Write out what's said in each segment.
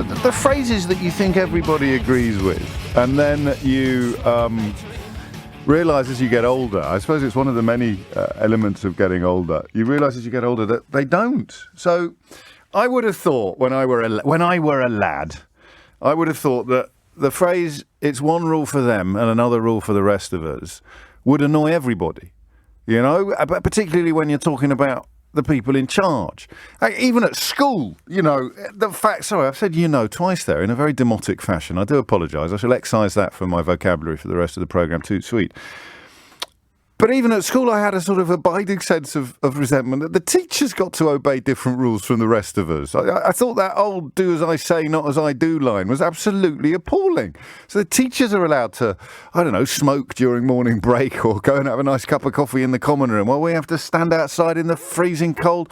the phrases that you think everybody agrees with, and then you realise as you get older, I suppose it's one of the many elements of getting older, you realise as you get older that they don't. So I would have thought when I were a lad, I would have thought that the phrase, it's one rule for them and another rule for the rest of us, would annoy everybody, you know, particularly when you're talking about the people in charge. Even at school, you know, the fact, sorry, I've said you know twice there in a very demotic fashion. I do apologise. I shall excise that from my vocabulary for the rest of the programme. Too sweet. But even at school, I had a sort of abiding sense of resentment that the teachers got to obey different rules from the rest of us. I thought that old do as I say, not as I do line was absolutely appalling. So the teachers are allowed to, I don't know, smoke during morning break or go and have a nice cup of coffee in the common room while we have to stand outside in the freezing cold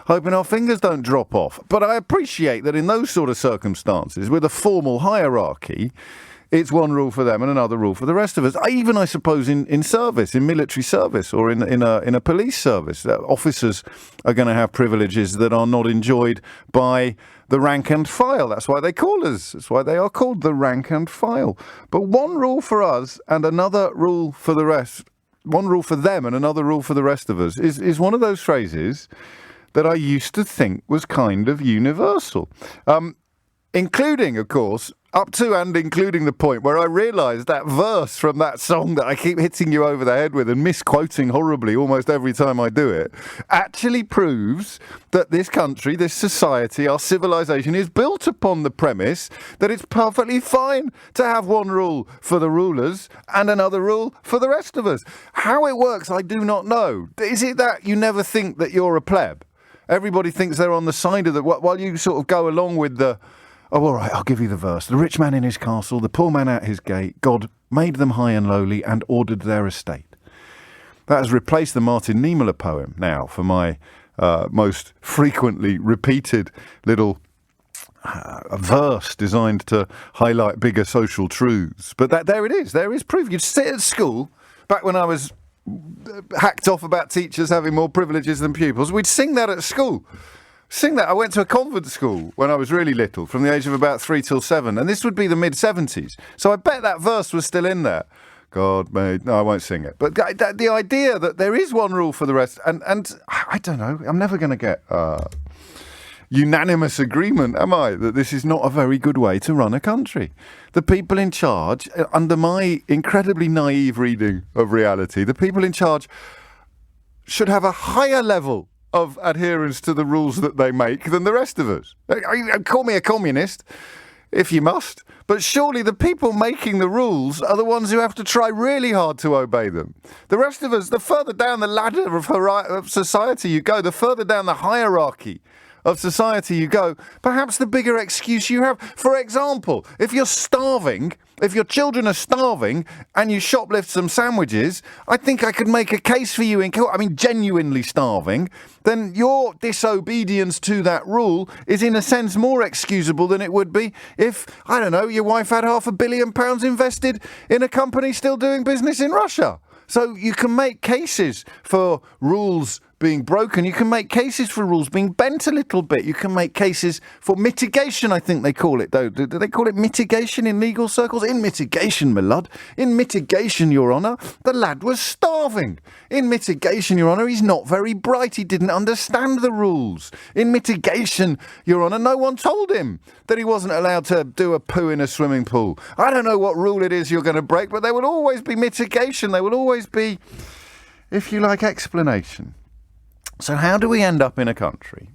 hoping our fingers don't drop off. But I appreciate that in those sort of circumstances, with a formal hierarchy, it's one rule for them and another rule for the rest of us. I suppose, in service, in military service or in a police service, officers are going to have privileges that are not enjoyed by the rank and file. That's why they call us. That's why they are called the rank and file. But one rule for us and another rule for the rest, one rule for them and another rule for the rest of us, is one of those phrases that I used to think was kind of universal. Including, of course, up to and including the point where I realised that verse from that song that I keep hitting you over the head with and misquoting horribly almost every time I do it, actually proves that this country, this society, our civilization is built upon the premise that it's perfectly fine to have one rule for the rulers and another rule for the rest of us. How it works, I do not know. Is it that you never think that you're a pleb? Everybody thinks they're on the side of the... While you sort of go along with the... Oh, all right, I'll give you the verse. The rich man in his castle, the poor man at his gate, God made them high and lowly and ordered their estate. That has replaced the Martin Niemöller poem now for my most frequently repeated little verse designed to highlight bigger social truths. But there it is. There is proof. You'd sit at school, back when I was hacked off about teachers having more privileges than pupils, we'd sing that at school. Sing that. I went to a convent school when I was really little, from the age of about 3 till 7, and this would be the mid-70s. So I bet that verse was still in there. God made... No, I won't sing it. But the idea that there is one rule for the rest, and I don't know, I'm never going to get unanimous agreement, am I, that this is not a very good way to run a country. The people in charge, under my incredibly naive reading of reality, the people in charge should have a higher level of adherence to the rules that they make than the rest of us. Call me a communist, if you must, but surely the people making the rules are the ones who have to try really hard to obey them. The rest of us, the further down the ladder of society you go, the further down the hierarchy of society you go, perhaps the bigger excuse you have. For example, if you're starving, if your children are starving and you shoplift some sandwiches, I think I could make a case for you in court. I mean, genuinely starving, then your disobedience to that rule is in a sense more excusable than it would be if, I don't know, your wife had £500 million invested in a company still doing business in Russia. So you can make cases for rules being broken. You can make cases for rules being bent a little bit. You can make cases for mitigation, I think they call it, though. Do they call it mitigation in legal circles? In mitigation, my lud. In mitigation, Your Honour, the lad was starving. In mitigation, Your Honour, he's not very bright. He didn't understand the rules. In mitigation, Your Honour, no one told him that he wasn't allowed to do a poo in a swimming pool. I don't know what rule it is you're going to break, but there will always be mitigation. There will always be, if you like, explanation. So how do we end up in a country?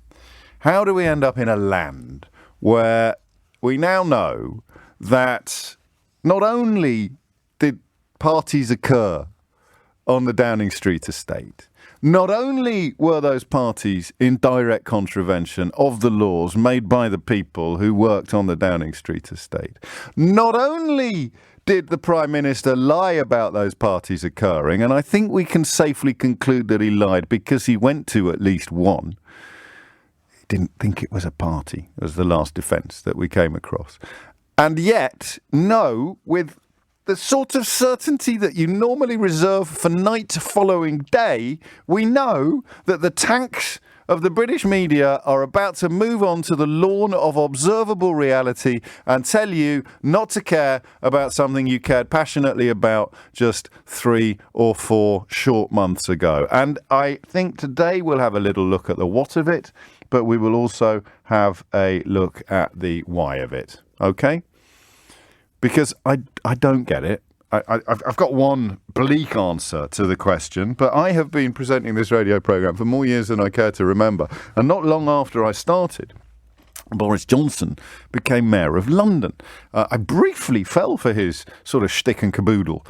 How do we end up in a land where we now know that not only did parties occur on the Downing Street estate, not only were those parties in direct contravention of the laws made by the people who worked on the Downing Street estate, not only did the Prime Minister lie about those parties occurring, and I think we can safely conclude that he lied because he went to at least one. He didn't think it was a party, was the last defence that we came across. And yet, know with the sort of certainty that you normally reserve for night following day, we know that the tanks of the British media are about to move on to the lawn of observable reality and tell you not to care about something you cared passionately about just 3 or 4 short months ago. And I think today we'll have a little look at the what of it, but we will also have a look at the why of it. Okay? Because I don't get it. I've got one bleak answer to the question, but I have been presenting this radio programme for more years than I care to remember. And not long after I started, Boris Johnson became Mayor of London. I briefly fell for his sort of shtick and caboodle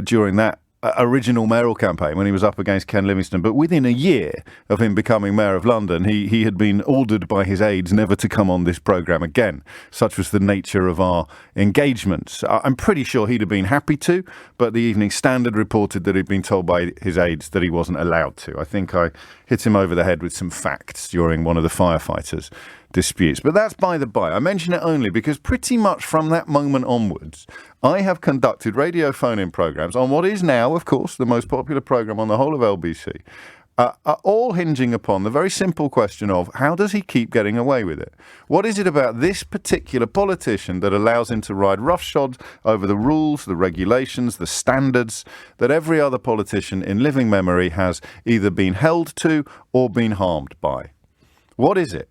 during that original mayoral campaign when he was up against Ken Livingstone. But within a year of him becoming Mayor of London, he had been ordered by his aides never to come on this programme again. Such was the nature of our engagements. I'm pretty sure he'd have been happy to, but the Evening Standard reported that he'd been told by his aides that he wasn't allowed to. I think I hit him over the head with some facts during one of the firefighters' disputes. But that's by the by. I mention it only because pretty much from that moment onwards, I have conducted radio phone-in programmes on what is now, of course, the most popular programme on the whole of LBC, all hinging upon the very simple question of how does he keep getting away with it? What is it about this particular politician that allows him to ride roughshod over the rules, the regulations, the standards that every other politician in living memory has either been held to or been harmed by? What is it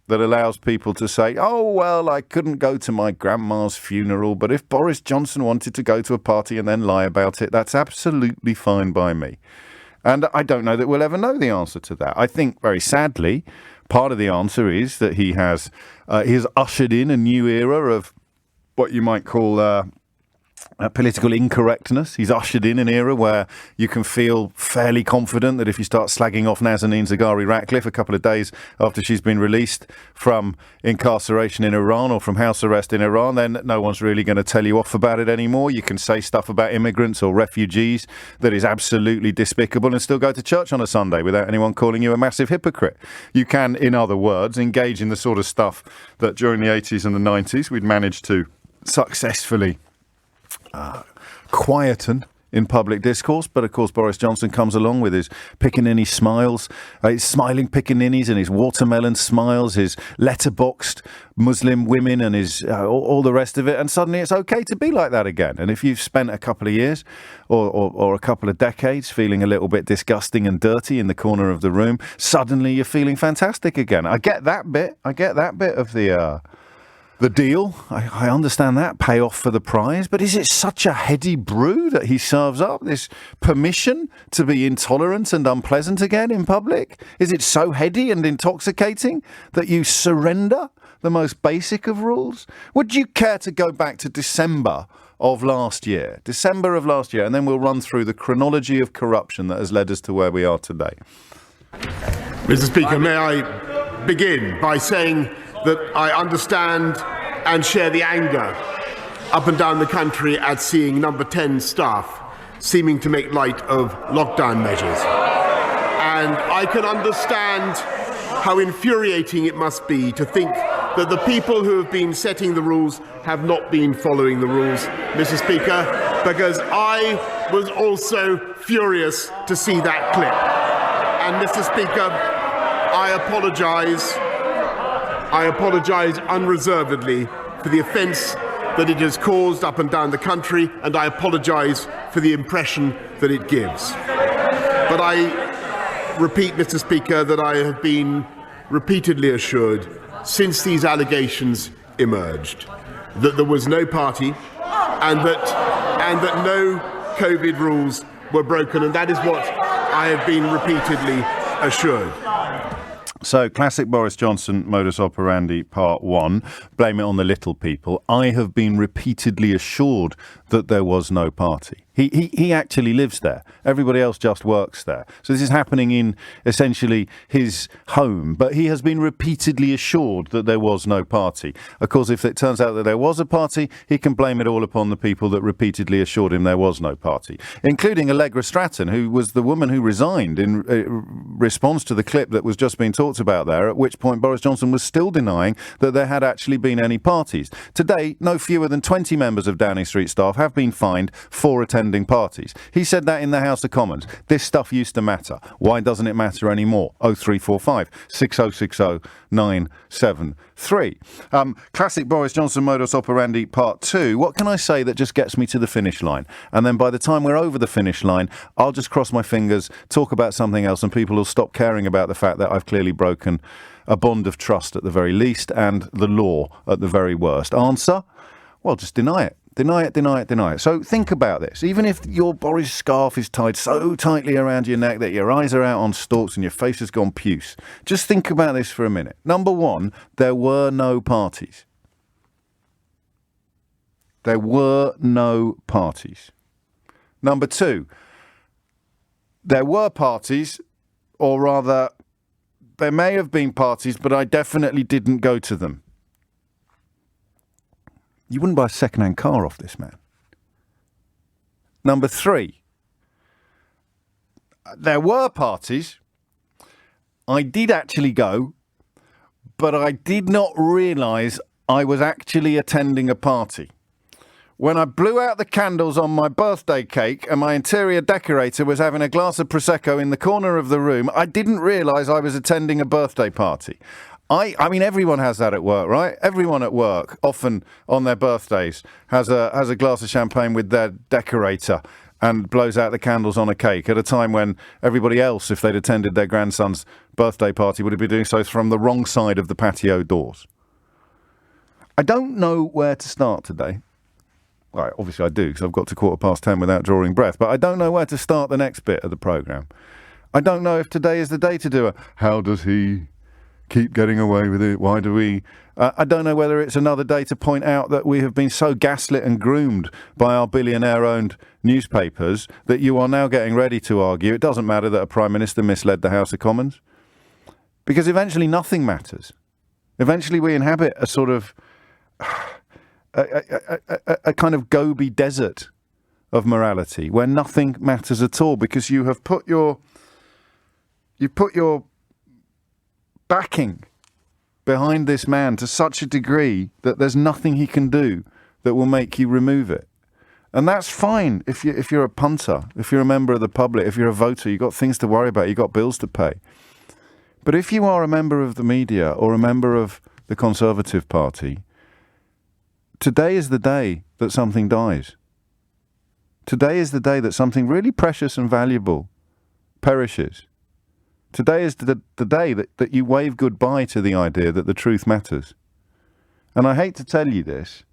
that allows people to say, oh, well, I couldn't go to my grandma's funeral, but if Boris Johnson wanted to go to a party and then lie about it, that's absolutely fine by me. And I don't know that we'll ever know the answer to that. I think, very sadly, part of the answer is that he has ushered in a new era of what you might call political incorrectness. He's ushered in an era where you can feel fairly confident that if you start slagging off Nazanin Zaghari-Ratcliffe a couple of days after she's been released from incarceration in Iran or from house arrest in Iran, then no one's really going to tell you off about it anymore. You can say stuff about immigrants or refugees that is absolutely despicable and still go to church on a Sunday without anyone calling you a massive hypocrite. You can, in other words, engage in the sort of stuff that during the 80s and the 90s we'd managed to successfully quieten in public discourse. But of course Boris Johnson comes along with his pickaninny smiles, his smiling pickaninnies and his watermelon smiles, his letterboxed Muslim women and his all the rest of it, and suddenly it's okay to be like that again. And if you've spent a couple of years or a couple of decades feeling a little bit disgusting and dirty in the corner of the room, suddenly you're feeling fantastic again. I get that bit of the deal. I understand that, payoff for the prize, but is it such a heady brew that he serves up, this permission to be intolerant and unpleasant again in public? Is it so heady and intoxicating that you surrender the most basic of rules? Would you care to go back to December of last year, and then we'll run through the chronology of corruption that has led us to where we are today? Mr. Speaker, may I begin by saying that I understand and share the anger up and down the country at seeing Number 10 staff seeming to make light of lockdown measures. And I can understand how infuriating it must be to think that the people who have been setting the rules have not been following the rules, Mr. Speaker, because I was also furious to see that clip. And Mr. Speaker, I apologise unreservedly for the offence that it has caused up and down the country, and I apologise for the impression that it gives. But I repeat, Mr. Speaker, that I have been repeatedly assured since these allegations emerged that there was no party and that no COVID rules were broken, and that is what I have been repeatedly assured. So, classic Boris Johnson modus operandi part 1, blame it on the little people. I have been repeatedly assured that there was no party. He actually lives there. Everybody else just works there. So this is happening in essentially his home. But he has been repeatedly assured that there was no party. Of course, if it turns out that there was a party, he can blame it all upon the people that repeatedly assured him there was no party, including Allegra Stratton, who was the woman who resigned in response to the clip that was just being talked about there, at which point Boris Johnson was still denying that there had actually been any parties. Today, no fewer than 20 members of Downing Street staff have been fined for attending attending parties. He said that in the House of Commons. This stuff used to matter. Why doesn't it matter anymore? 0345 6060 973. Classic Boris Johnson modus operandi part 2. What can I say that just gets me to the finish line? And then by the time we're over the finish line, I'll just cross my fingers, talk about something else, and people will stop caring about the fact that I've clearly broken a bond of trust at the very least and the law at the very worst. Answer? Well, just deny it. Deny it, deny it, deny it. So think about this. Even if your Boris scarf is tied so tightly around your neck that your eyes are out on stalks and your face has gone puce, just think about this for a minute. Number one, there were no parties. There were no parties. Number two, there were parties, or rather, there may have been parties, but I definitely didn't go to them. You wouldn't buy a second-hand car off this man. Number three, there were parties. I did actually go, but I did not realise I was actually attending a party. When I blew out the candles on my birthday cake and my interior decorator was having a glass of Prosecco in the corner of the room, I didn't realise I was attending a birthday party. I mean, everyone has that at work, right? Everyone at work, often on their birthdays, has a glass of champagne with their decorator and blows out the candles on a cake at a time when everybody else, if they'd attended their grandson's birthday party, would have been doing so from the wrong side of the patio doors. I don't know where to start today. Well, obviously I do, because I've got to 10:15 without drawing breath. But I don't know where to start the next bit of the programme. I don't know if today is the day to do a how does he keep getting away with it? Why do we? I don't know whether it's another day to point out that we have been so gaslit and groomed by our billionaire-owned newspapers that you are now getting ready to argue it doesn't matter that a Prime Minister misled the House of Commons. Because eventually nothing matters. Eventually we inhabit a sort of a kind of Gobi desert of morality where nothing matters at all because you have put your backing behind this man to such a degree that there's nothing he can do that will make you remove it. And that's fine if you're a punter, if you're a member of the public, if you're a voter, you've got things to worry about, you've got bills to pay. But if you are a member of the media or a member of the Conservative Party, today is the day that something dies. Today is the day that something really precious and valuable perishes. Today is the day that you wave goodbye to the idea that the truth matters. And I hate to tell you this.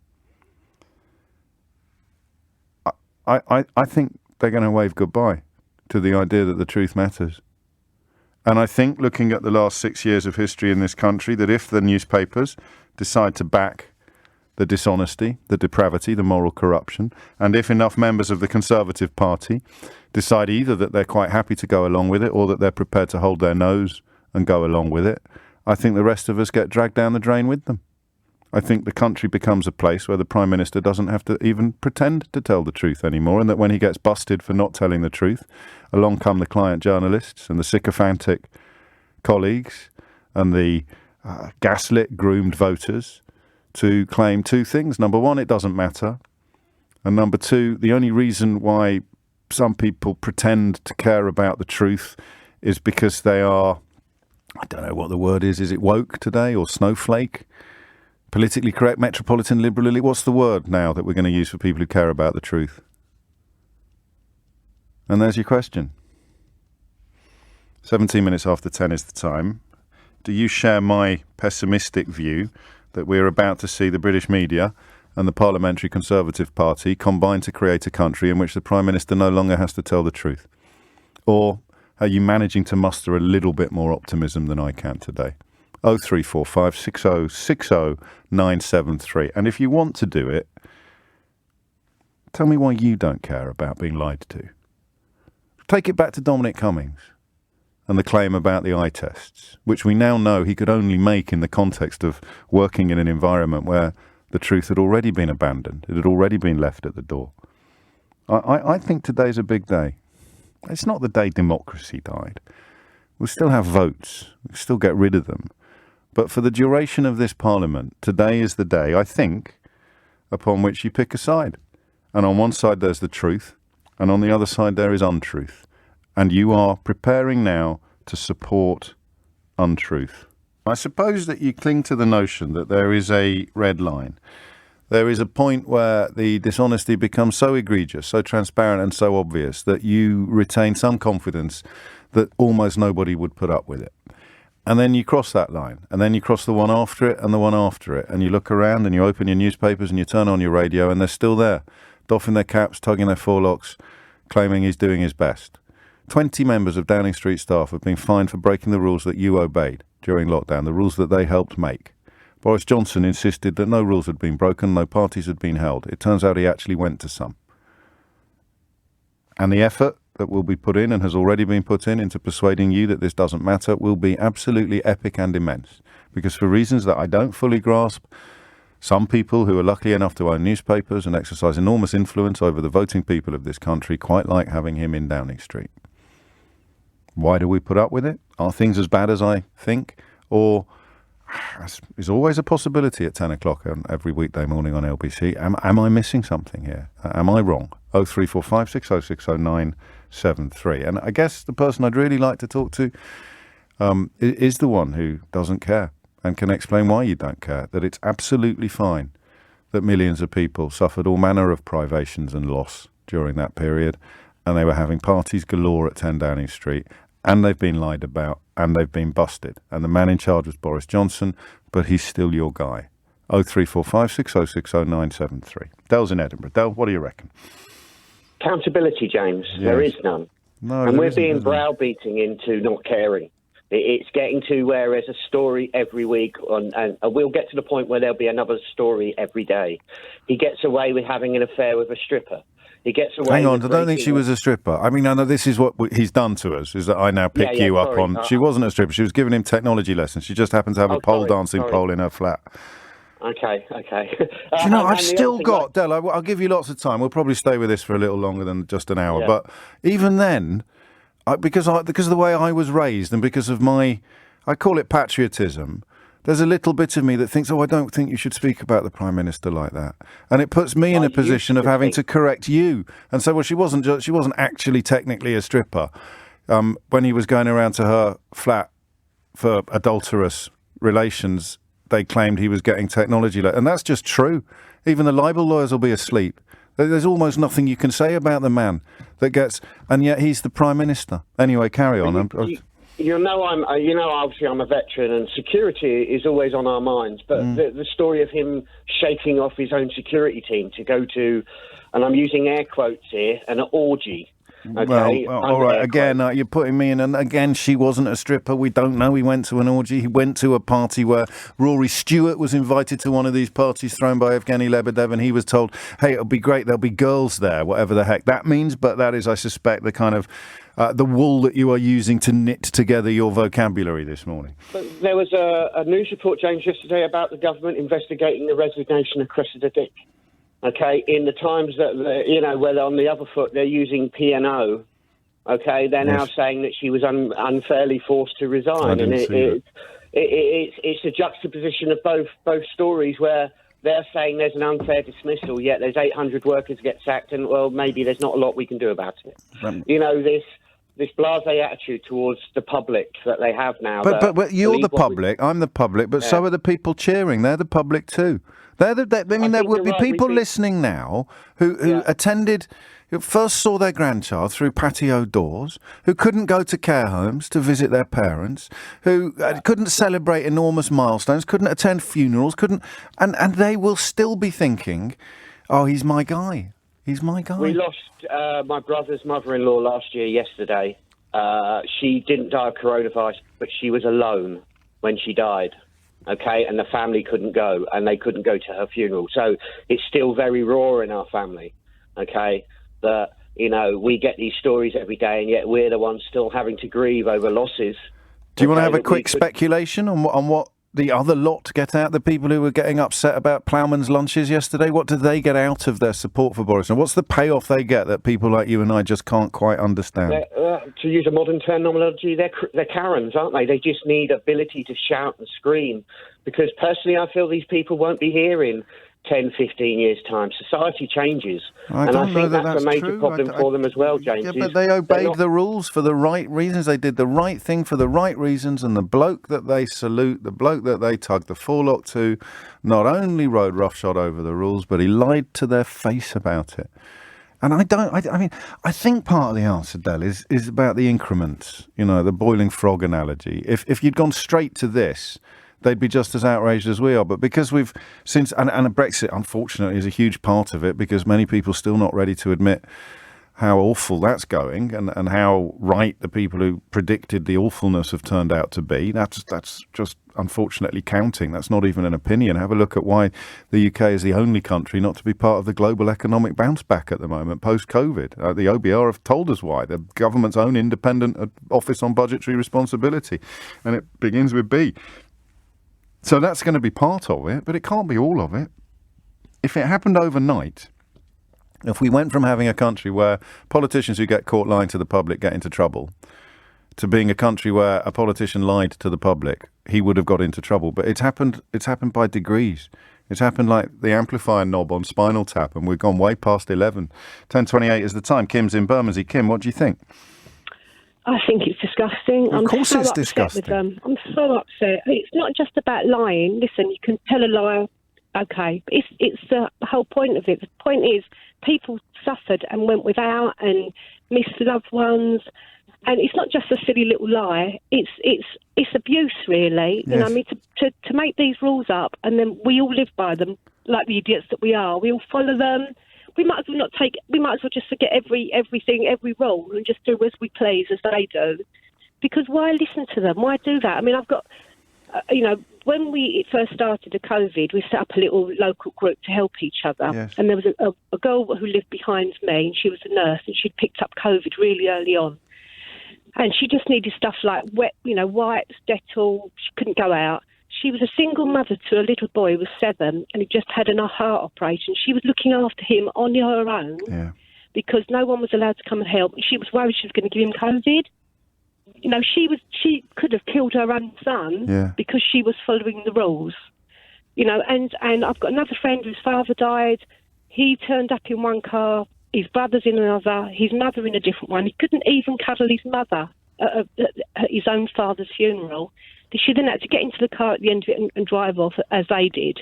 I think they're going to wave goodbye to the idea that the truth matters. And I think, looking at the last 6 years of history in this country, that if the newspapers decide to back the dishonesty, the depravity, the moral corruption, and if enough members of the Conservative Party decide either that they're quite happy to go along with it or that they're prepared to hold their nose and go along with it, I think the rest of us get dragged down the drain with them. I think the country becomes a place where the Prime Minister doesn't have to even pretend to tell the truth anymore, and that when he gets busted for not telling the truth, along come the client journalists and the sycophantic colleagues and the gaslit, groomed voters to claim two things. Number one, it doesn't matter. And number two, the only reason why some people pretend to care about the truth is because they are, I don't know what the word is it woke today or snowflake? Politically correct, metropolitan liberal elite? What's the word now that we're going to use for people who care about the truth? And there's your question. 17 minutes after 10 is the time. Do you share my pessimistic view that we're about to see the British media and the Parliamentary Conservative Party combine to create a country in which the Prime Minister no longer has to tell the truth? Or are you managing to muster a little bit more optimism than I can today? 0345 6060 973. And if you want to do it, tell me why you don't care about being lied to. Take it back to Dominic Cummings and the claim about the eye tests, which we now know he could only make in the context of working in an environment where the truth had already been abandoned. It had already been left at the door. I think today's a big day. It's not the day democracy died. We'll still have votes. We'll still get rid of them. But for the duration of this Parliament, today is the day, I think, upon which you pick a side. And on one side there's the truth, and on the other side there is untruth. And you are preparing now to support untruth. I suppose that you cling to the notion that there is a red line. There is a point where the dishonesty becomes so egregious, so transparent and so obvious that you retain some confidence that almost nobody would put up with it. And then you cross that line, and then you cross the one after it and the one after it, and you look around and you open your newspapers and you turn on your radio and they're still there, doffing their caps, tugging their forelocks, claiming he's doing his best. 20 members of Downing Street staff have been fined for breaking the rules that you obeyed during lockdown, the rules that they helped make. Boris Johnson insisted that no rules had been broken, no parties had been held. It turns out he actually went to some. And the effort that will be put in and has already been put in into persuading you that this doesn't matter will be absolutely epic and immense. Because for reasons that I don't fully grasp, some people who are lucky enough to own newspapers and exercise enormous influence over the voting people of this country quite like having him in Downing Street. Why do we put up with it? Are things as bad as I think? Or is always a possibility at 10 o'clock every weekday morning on LBC. Am I missing something here? Am I wrong? 0345 6060973. And I guess the person I'd really like to talk to is the one who doesn't care and can explain why you don't care, that it's absolutely fine that millions of people suffered all manner of privations and loss during that period, and they were having parties galore at 10 Downing Street, and they've been lied about, and they've been busted. And the man in charge was Boris Johnson, but he's still your guy. 0345 6060973. Dell's in Edinburgh. Dell, what do you reckon? Accountability, James. Yes. There is none. No, and we're being browbeating into not caring. It's getting to where there's a story every week, and we'll get to the point where there'll be another story every day. He gets away with having an affair with a stripper. He gets away. Hang on, I don't think she was a stripper. I mean, I know this is what he's done to us, is that I now pick you up on... She wasn't a stripper. She was giving him technology lessons. She just happened to have a dancing pole in her flat. Okay. Do you know, I've still got... Del, I'll give you lots of time. We'll probably stay with this for a little longer than just an hour. Yeah. But even then, because of the way I was raised and because of my... I call it patriotism... There's a little bit of me that thinks, I don't think you should speak about the Prime Minister like that. And it puts me in a position of having to correct you. And so, she wasn't actually technically a stripper when he was going around to her flat for adulterous relations. They claimed he was getting technology. And that's just true. Even the libel lawyers will be asleep. There's almost nothing you can say about the man that gets... And yet he's the Prime Minister. Anyway, carry on. Obviously I'm a veteran and security is always on our minds, but the story of him shaking off his own security team to go to, and I'm using air quotes here, an orgy. Okay, well, all right, again, you're putting me in, and again, she wasn't a stripper. We don't know. He went to an orgy. He went to a party where Rory Stewart was invited to one of these parties thrown by Evgeny Lebedev, and he was told, hey, it'll be great, there'll be girls there, whatever the heck that means, but that is, I suspect, the kind of the wool that you are using to knit together your vocabulary this morning. But there was a news report, James, yesterday about the government investigating the resignation of Cressida Dick. Okay, in the times that, where on the other foot they're using P&O, okay, they're now saying that she was unfairly forced to resign. And it's a juxtaposition of both stories where they're saying there's an unfair dismissal, yet there's 800 workers get sacked, and, well, maybe there's not a lot we can do about it. This blasé attitude towards the public that they have now. But you're the public, I'm the public, but so are the people cheering. They're the public too. There would be people listening now who attended, who first saw their grandchild through patio doors, who couldn't go to care homes to visit their parents, who couldn't celebrate enormous milestones, couldn't attend funerals, and they will still be thinking, oh, he's my guy. He's my guy. We lost my brother's mother-in-law last year, yesterday. She didn't die of coronavirus, but she was alone when she died. Okay, and the family couldn't go, and they couldn't go to her funeral. So it's still very raw in our family, okay, that, we get these stories every day, and yet we're the ones still having to grieve over losses. Do you want to have a quick speculation on what the other lot get out, the people who were getting upset about ploughman's lunches yesterday? What did they get out of their support for Boris? And what's the payoff they get that people like you and I just can't quite understand? To use a modern terminology, they're Karens, aren't they? They just need ability to shout and scream. Because personally, I feel these people won't be hearing 10, 15 years' time. Society changes. I and I don't think know that that's a major true. problem for them as well, James. Yeah, but they obeyed the rules for the right reasons. They did the right thing for the right reasons, and the bloke that they salute, the bloke that they tug the forelock to, not only rode roughshod over the rules, but he lied to their face about it. And I think part of the answer, Del, is about the increments, the boiling frog analogy. If you'd gone straight to this, they'd be just as outraged as we are. But because and Brexit, unfortunately, is a huge part of it, because many people are still not ready to admit how awful that's going, and how right the people who predicted the awfulness have turned out to be. That's just unfortunately counting. That's not even an opinion. Have a look at why the UK is the only country not to be part of the global economic bounce back at the moment, post-COVID. The OBR have told us why. The government's own independent Office on Budgetary Responsibility. And it begins with B. So that's going to be part of it, but it can't be all of it. If it happened overnight, if we went from having a country where politicians who get caught lying to the public get into trouble, to being a country where a politician lied to the public, he would have got into trouble. But it's happened by degrees. It's happened like the amplifier knob on Spinal Tap, and we've gone way past 11. 10:28 is the time. Kim's in Bermondsey. Kim, what do you think? I think it's disgusting. Of course I'm so it's upset disgusting. with them. I'm so upset. It's not just about lying. Listen, you can tell a lie, okay, but it's the whole point of it. The point is people suffered and went without and missed loved ones. And it's not just a silly little lie. It's abuse, really. Yes. I mean, to make these rules up and then we all live by them, like the idiots that we are. We all follow them. We might as well we might as well just forget everything, every rule, and just do as we please as they do. Because why listen to them? Why do that? I mean, I've got, when we first started the COVID, we set up a little local group to help each other. Yes. And there was a girl who lived behind me, and she was a nurse, and she'd picked up COVID really early on. And she just needed stuff like wipes, Dettol. She couldn't go out. She was a single mother to a little boy who was 7, and he just had a heart operation. She was looking after him on her own because no one was allowed to come and help. And she was worried she was going to give him COVID. She could have killed her own son because she was following the rules. And I've got another friend whose father died. He turned up in one car, his brother's in another, his mother in a different one. He couldn't even cuddle his mother at his own father's funeral. She then had to get into the car at the end of it and drive off as they did.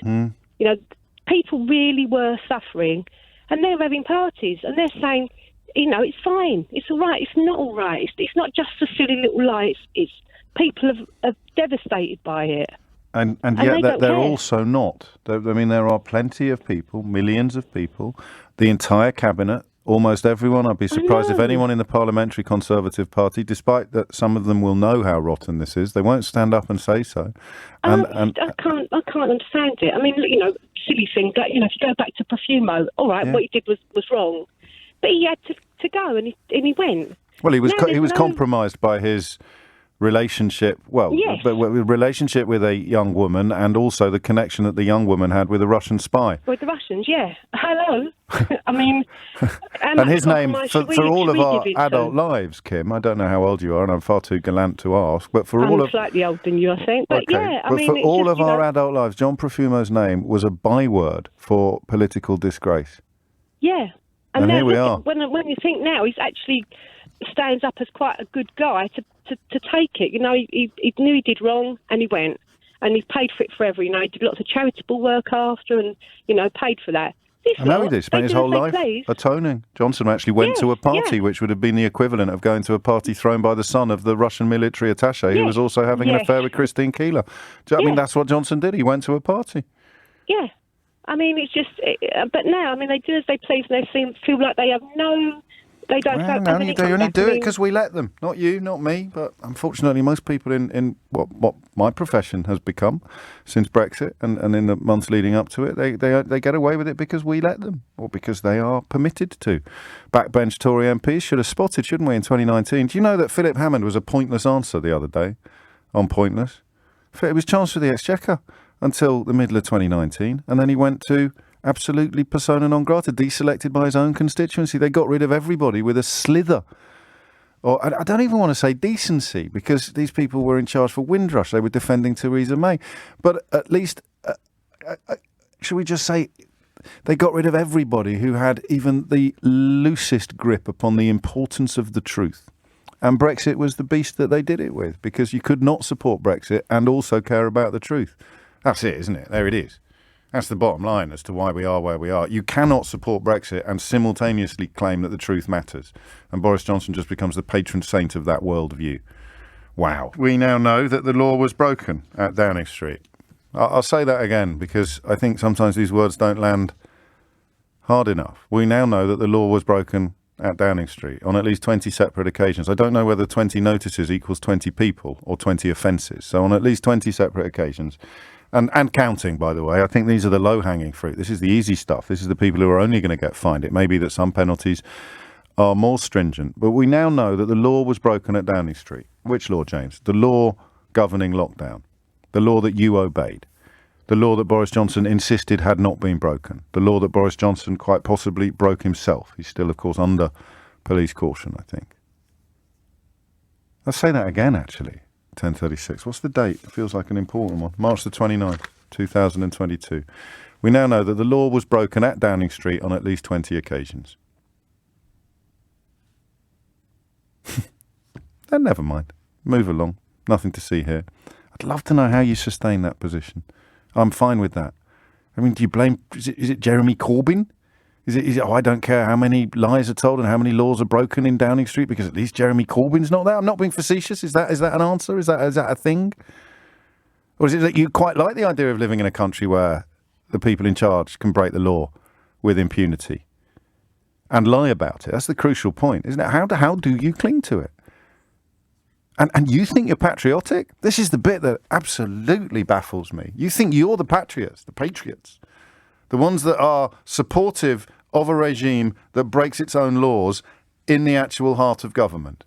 People really were suffering, and they're having parties, and they're saying, it's fine, it's all right. It's not all right. It's not just a silly little lie. It's people are devastated by it. And yet they're also not. There are plenty of people, millions of people, the entire cabinet, almost everyone. I'd be surprised if anyone in the Parliamentary Conservative Party, despite that some of them will know how rotten this is, they won't stand up and say so. I can't understand it. I mean, silly thing. If you go back to Profumo, all right, what he did was wrong, but he had to go, and he went. Well, he was compromised by his relationship. Relationship with a young woman, and also the connection that the young woman had with a Russian spy. With the Russians, yeah. Hello. I mean, and his name for all of our adult lives, Kim. I don't know how old you are, and I'm far too gallant to ask. But I'm slightly older than you, I think. But for all of our adult lives, John Profumo's name was a byword for political disgrace. Yeah, and here we are. When you think now, he's actually stands up as quite a good guy to take it. He knew he did wrong, and he went, and he paid for it forever. He did lots of charitable work after, and paid for that. I know he did. Spent his whole life atoning. Johnson actually went to a party which would have been the equivalent of going to a party thrown by the son of the Russian military attaché who was also having an affair with Christine Keeler. I mean, that's what Johnson did. He went to a party. Yeah. I mean, it's just... but now, they do as they please, and they feel like they have no... They don't. They only do it because we let them. Not you, not me, but unfortunately, most people in what my profession has become since Brexit and in the months leading up to it, they get away with it because we let them, or because they are permitted to. Backbench Tory MPs should have spotted, shouldn't we, in 2019? Do you know that Philip Hammond was a pointless answer the other day on Pointless? It was Chancellor of the Exchequer until the middle of 2019, and then he went to absolutely persona non grata, deselected by his own constituency. They got rid of everybody with a slither. Or I don't even want to say decency, because these people were in charge for Windrush. They were defending Theresa May. But at least, should we just say, They got rid of everybody who had even the loosest grip upon the importance of the truth. And Brexit was the beast that they did it with, because you could not support Brexit and also care about the truth. That's it, isn't it? There it is. That's the bottom line as to why we are where we are. You cannot support Brexit and simultaneously claim that the truth matters. And Boris Johnson just becomes the patron saint of that worldview. Wow. We now know that the law was broken at Downing Street. I'll say that again, because I think sometimes these words don't land hard enough. We now know that the law was broken at Downing Street on at least 20 separate occasions. I don't know whether 20 notices equals 20 people or 20 offences. So on at least 20 separate occasions. And counting, by the way. I think these are the low-hanging fruit. This is the easy stuff. This is the people who are only going to get fined. It may be that some penalties are more stringent. But we now know that the law was broken at Downing Street. Which law, James? The law governing lockdown. The law that you obeyed. The law that Boris Johnson insisted had not been broken. The law that Boris Johnson quite possibly broke himself. He's still, of course, under police caution, I think. Let's say that again, actually. 10:36. What's the date? It feels like an important one. March the 29th, 2022. We now know that the law was broken at Downing Street on at least 20 occasions. Then never mind. Move along. Nothing to see here. I'd love to know how you sustain that position. I'm fine with that. I mean, do you blame... Is it Jeremy Corbyn? Is it, I don't care how many lies are told and how many laws are broken in Downing Street, because at least Jeremy Corbyn's not there? I'm not being facetious. Is that an answer? Is that a thing? Or is it that you quite like the idea of living in a country where the people in charge can break the law with impunity and lie about it? That's the crucial point, isn't it? How do you cling to it? And you think you're patriotic? This is the bit that absolutely baffles me. You think you're the patriots, the ones that are supportive of a regime that breaks its own laws in the actual heart of government.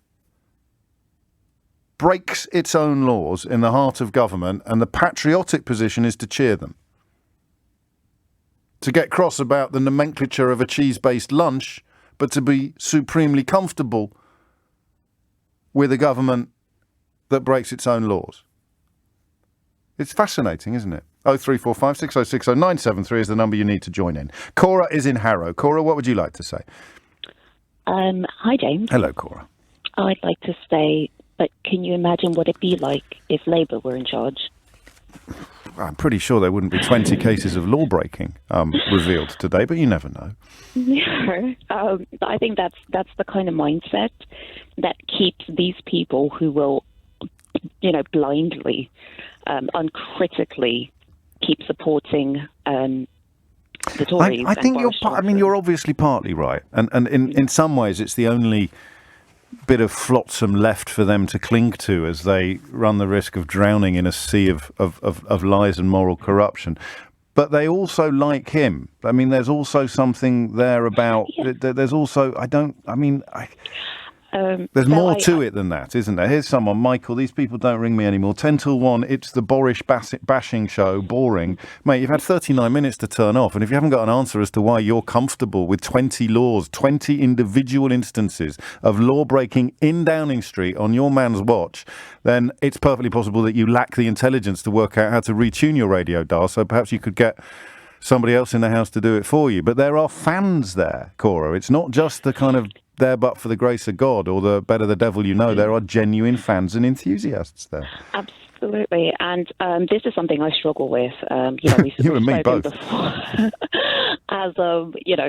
Breaks its own laws in the heart of government, and the patriotic position is to cheer them. To get cross about the nomenclature of a cheese-based lunch, but to be supremely comfortable with a government that breaks its own laws. It's fascinating, isn't it? 0345 6060 973 is the number you need to join in. Cora is in Harrow. Cora, what would you like to say? Hi, James. Hello, Cora. I'd like to say, but can you imagine what it'd be like if Labour were in charge? I'm pretty sure there wouldn't be 20 cases of law breaking revealed today, but you never know. Yeah, I think that's the kind of mindset that keeps these people who will, blindly, uncritically keep supporting the Tories. I think you're obviously partly right, and in some ways it's the only bit of flotsam left for them to cling to as they run the risk of drowning in a sea of lies and moral corruption. But they also like him. I mean, there's also something there about. Yeah. There's also there's more to it than that, isn't there? Here's someone, Michael, these people don't ring me anymore. 10 till 1, it's the Boris bashing show, boring. Mate, you've had 39 minutes to turn off, and if you haven't got an answer as to why you're comfortable with 20 laws, 20 individual instances of law breaking in Downing Street on your man's watch, then it's perfectly possible that you lack the intelligence to work out how to retune your radio dial, so perhaps you could get somebody else in the house to do it for you. But there are fans there, Cora. It's not just the kind of there but for the grace of God or the better the devil you know. There are genuine fans and enthusiasts there. Absolutely. And this is something I struggle with. We've you and me both. Before. As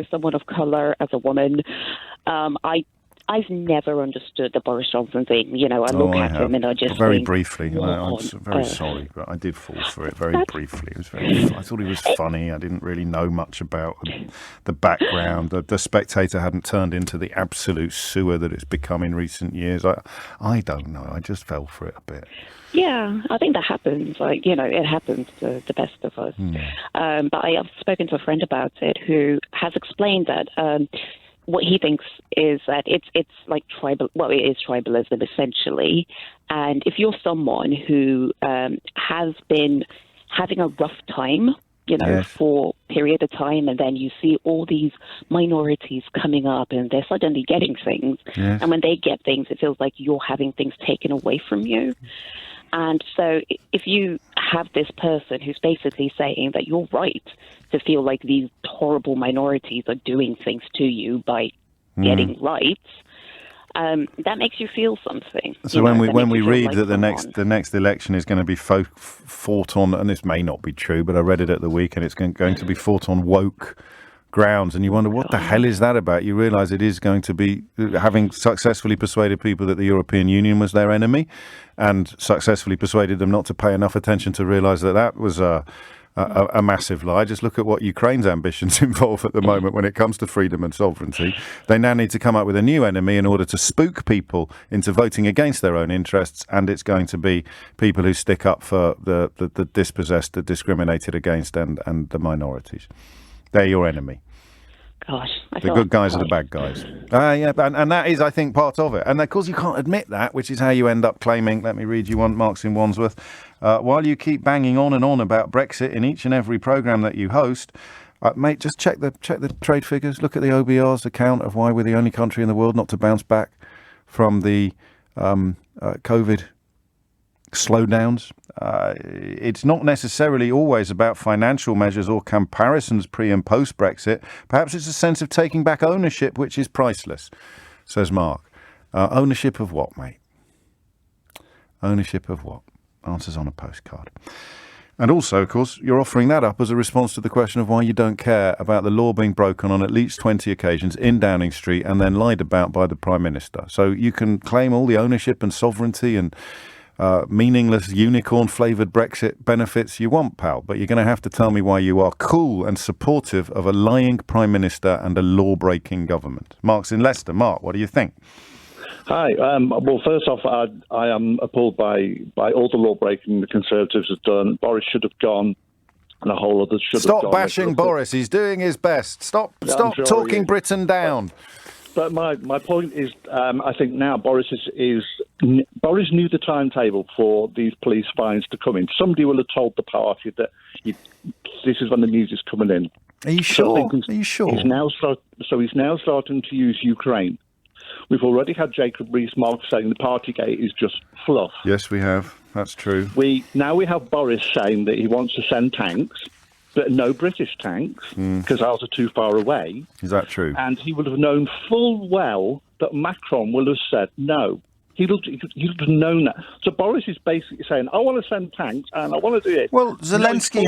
someone of colour, as a woman, I've never understood the Boris Johnson thing. I look at him and I just very think, briefly. I'm very sorry, but I did fall for it very briefly. It was I thought he was funny. I didn't really know much about the background. The Spectator hadn't turned into the absolute sewer that it's become in recent years. I don't know. I just fell for it a bit. Yeah, I think that happens. It happens to the best of us. But I have spoken to a friend about it who has explained that. What he thinks is that it's like tribal. Well, it is tribalism essentially. And if you're someone who has been having a rough time, yes, for a period of time, and then you see all these minorities coming up, and they're suddenly getting things, yes, and when they get things, it feels like you're having things taken away from you. And so if you have this person who's basically saying that you're right to feel like these horrible minorities are doing things to you by getting rights. That makes you feel something. So when we read like that the next election is going to be fought on, and this may not be true, but I read it at the weekend, it's going to be fought on woke grounds, and you wonder what the hell is that about? You realise it is going to be having successfully persuaded people that the European Union was their enemy, and successfully persuaded them not to pay enough attention to realise that was a massive lie. Just look at what Ukraine's ambitions involve at the moment when it comes to freedom and sovereignty. They now need to come up with a new enemy in order to spook people into voting against their own interests, and it's going to be people who stick up for the dispossessed, the discriminated against, and the minorities. They're your enemy. Gosh, the good guys are the bad guys. Yeah, and that is, I think, part of it. And of course, you can't admit that, which is how you end up claiming. Let me read you one, Marx in Wandsworth. While you keep banging on and on about Brexit in each and every programme that you host, mate, just check the trade figures. Look at the OBR's account of why we're the only country in the world not to bounce back from the COVID slowdowns. It's not necessarily always about financial measures or comparisons pre and post Brexit. Perhaps it's a sense of taking back ownership, which is priceless, says Mark. Ownership of what, mate? Ownership of what? Answers on a postcard. And also, of course, you're offering that up as a response to the question of why you don't care about the law being broken on at least 20 occasions in Downing Street and then lied about by the Prime Minister. So you can claim all the ownership and sovereignty and meaningless unicorn-flavoured Brexit benefits you want, pal, but you're going to have to tell me why you are cool and supportive of a lying Prime Minister and a law-breaking government. Mark's in Leicester. Mark, what do you think? Hi. Well, first off, I am appalled by all the law-breaking the Conservatives have done. Boris should have gone, and a whole other should have gone. Stop bashing Boris. He's doing his best. Stop talking Britain down. But my point is, I think now Boris Boris knew the timetable for these police fines to come in. Somebody will have told the party that this is when the news is coming in. Are you sure? Are you sure? He's now starting to use Ukraine. We've already had Jacob Rees-Mogg saying the Partygate is just fluff. Yes, we have. That's true. Now we have Boris saying that he wants to send tanks, but no British tanks, because ours are too far away. Is that true? And he would have known full well that Macron will have said no. He'd have known that. So Boris is basically saying, I want to send tanks and I want to do it. Well, Zelensky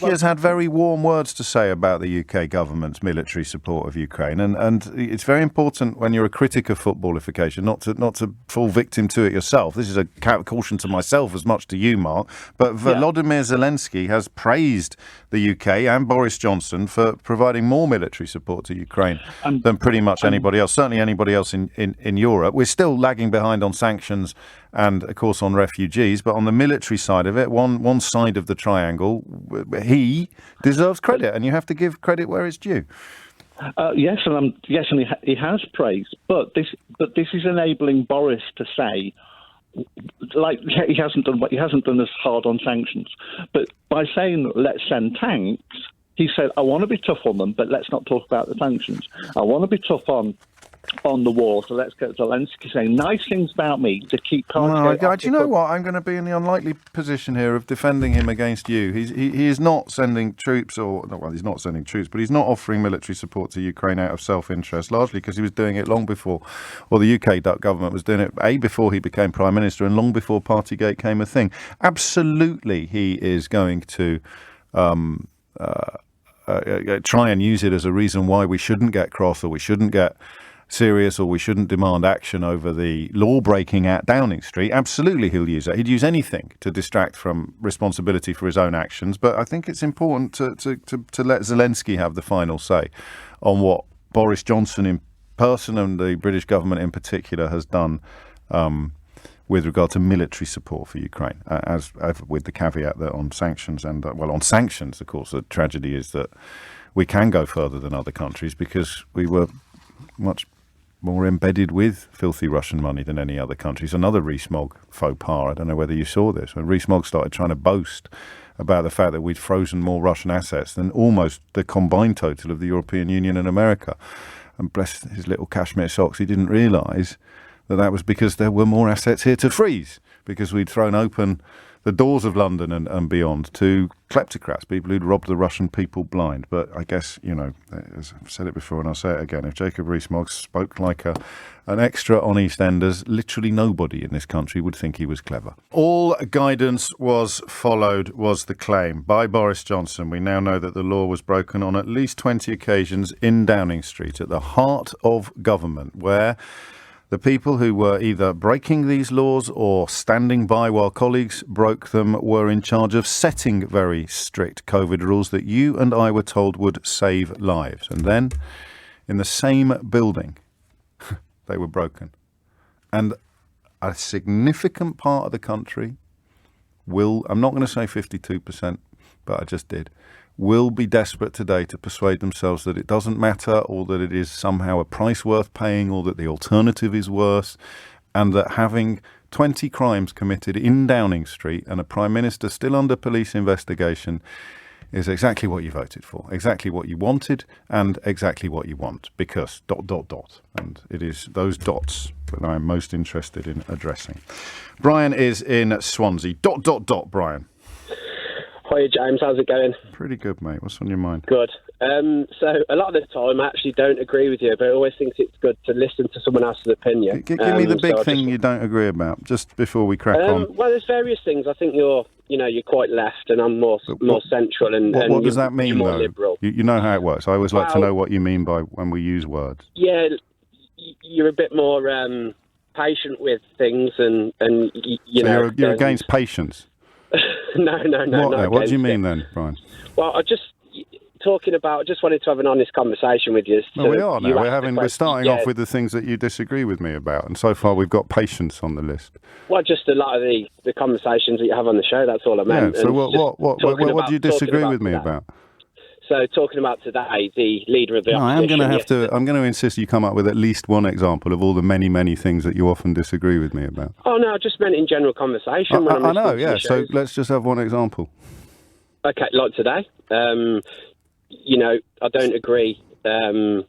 has had very warm words to say about the UK government's military support of Ukraine. And it's very important when you're a critic of footballification not to fall victim to it yourself. This is a caution to myself as much to you, Mark. But Volodymyr Zelensky has praised the UK and Boris Johnson for providing more military support to Ukraine than pretty much anybody else, certainly anybody else in Europe. We're still lagging behind on sanctions and, of course, on refugees. But on the military side of it, one side of the triangle, he deserves credit, and you have to give credit where it's due. Yes, and he has praised, but this is enabling Boris to say, like, he hasn't done as hard on sanctions, but by saying let's send tanks, he said I want to be tough on them, but let's not talk about the sanctions. I want to be tough on the war, so let's get Zelensky saying nice things about me to keep Partygate. No, do you know what? I'm going to be in the unlikely position here of defending him against you. He is not sending troops, he's not sending troops, but he's not offering military support to Ukraine out of self-interest, largely because he was doing it long before, or the UK government was doing it, before he became Prime Minister and long before Partygate came a thing. Absolutely, he is going to try and use it as a reason why we shouldn't get cross or we shouldn't get serious or we shouldn't demand action over the law breaking at Downing Street. Absolutely he'll use that. He'd use anything to distract from responsibility for his own actions. But I think it's important to let Zelensky have the final say on what Boris Johnson in person and the British government in particular has done with regard to military support for Ukraine, as with the caveat that on sanctions on sanctions, of course, the tragedy is that we can go further than other countries because we were much more embedded with filthy Russian money than any other countries. Another Rees-Mogg faux pas. I don't know whether you saw this. When Rees-Mogg started trying to boast about the fact that we'd frozen more Russian assets than almost the combined total of the European Union and America. And bless his little cashmere socks, he didn't realise that was because there were more assets here to freeze, because we'd thrown open the doors of London and beyond to kleptocrats, people who'd robbed the Russian people blind. But I guess, as I've said it before and I'll say it again, if Jacob Rees-Mogg spoke like an extra on EastEnders, literally nobody in this country would think he was clever. All guidance was followed, was the claim by Boris Johnson. We now know that the law was broken on at least 20 occasions in Downing Street, at the heart of government, where the people who were either breaking these laws or standing by while colleagues broke them were in charge of setting very strict COVID rules that you and I were told would save lives. And then, in the same building, they were broken. And a significant part of the country I'm not going to say 52%, but I just did, will be desperate today to persuade themselves that it doesn't matter, or that it is somehow a price worth paying, or that the alternative is worse, and that having 20 crimes committed in Downing Street and a Prime Minister still under police investigation is exactly what you voted for, exactly what you wanted, and exactly what you want, because ... And it is those dots that I'm most interested in addressing. Brian is in Swansea. ... Brian. Hiya, James. How's it going? Pretty good, mate. What's on your mind? Good. So a lot of the time I actually don't agree with you, but I always think it's good to listen to someone else's opinion. Give me the big thing you don't agree about, just before we crack on. Well, there's various things. I think you're quite left, and I'm more central. And what does that mean, more though? Liberal. You know how it works. I always like to know what you mean by when we use words. Yeah, you're a bit more patient with things, and you're against patience. No. What do you mean then, Brian? Well, I just wanted to have an honest conversation with you. Well, we are now. We're starting off with the things that you disagree with me about, and so far we've got patience on the list. Well, just a lot of the conversations that you have on the show. That's all I meant. Yeah. So what do you disagree with me about? So talking about today, the leader of the opposition... I'm going to insist you come up with at least one example of all the many, many things that you often disagree with me about. Oh, no, I just meant in general conversation. I know, yeah. So let's just have one example. Okay, like today. I don't agree. Well,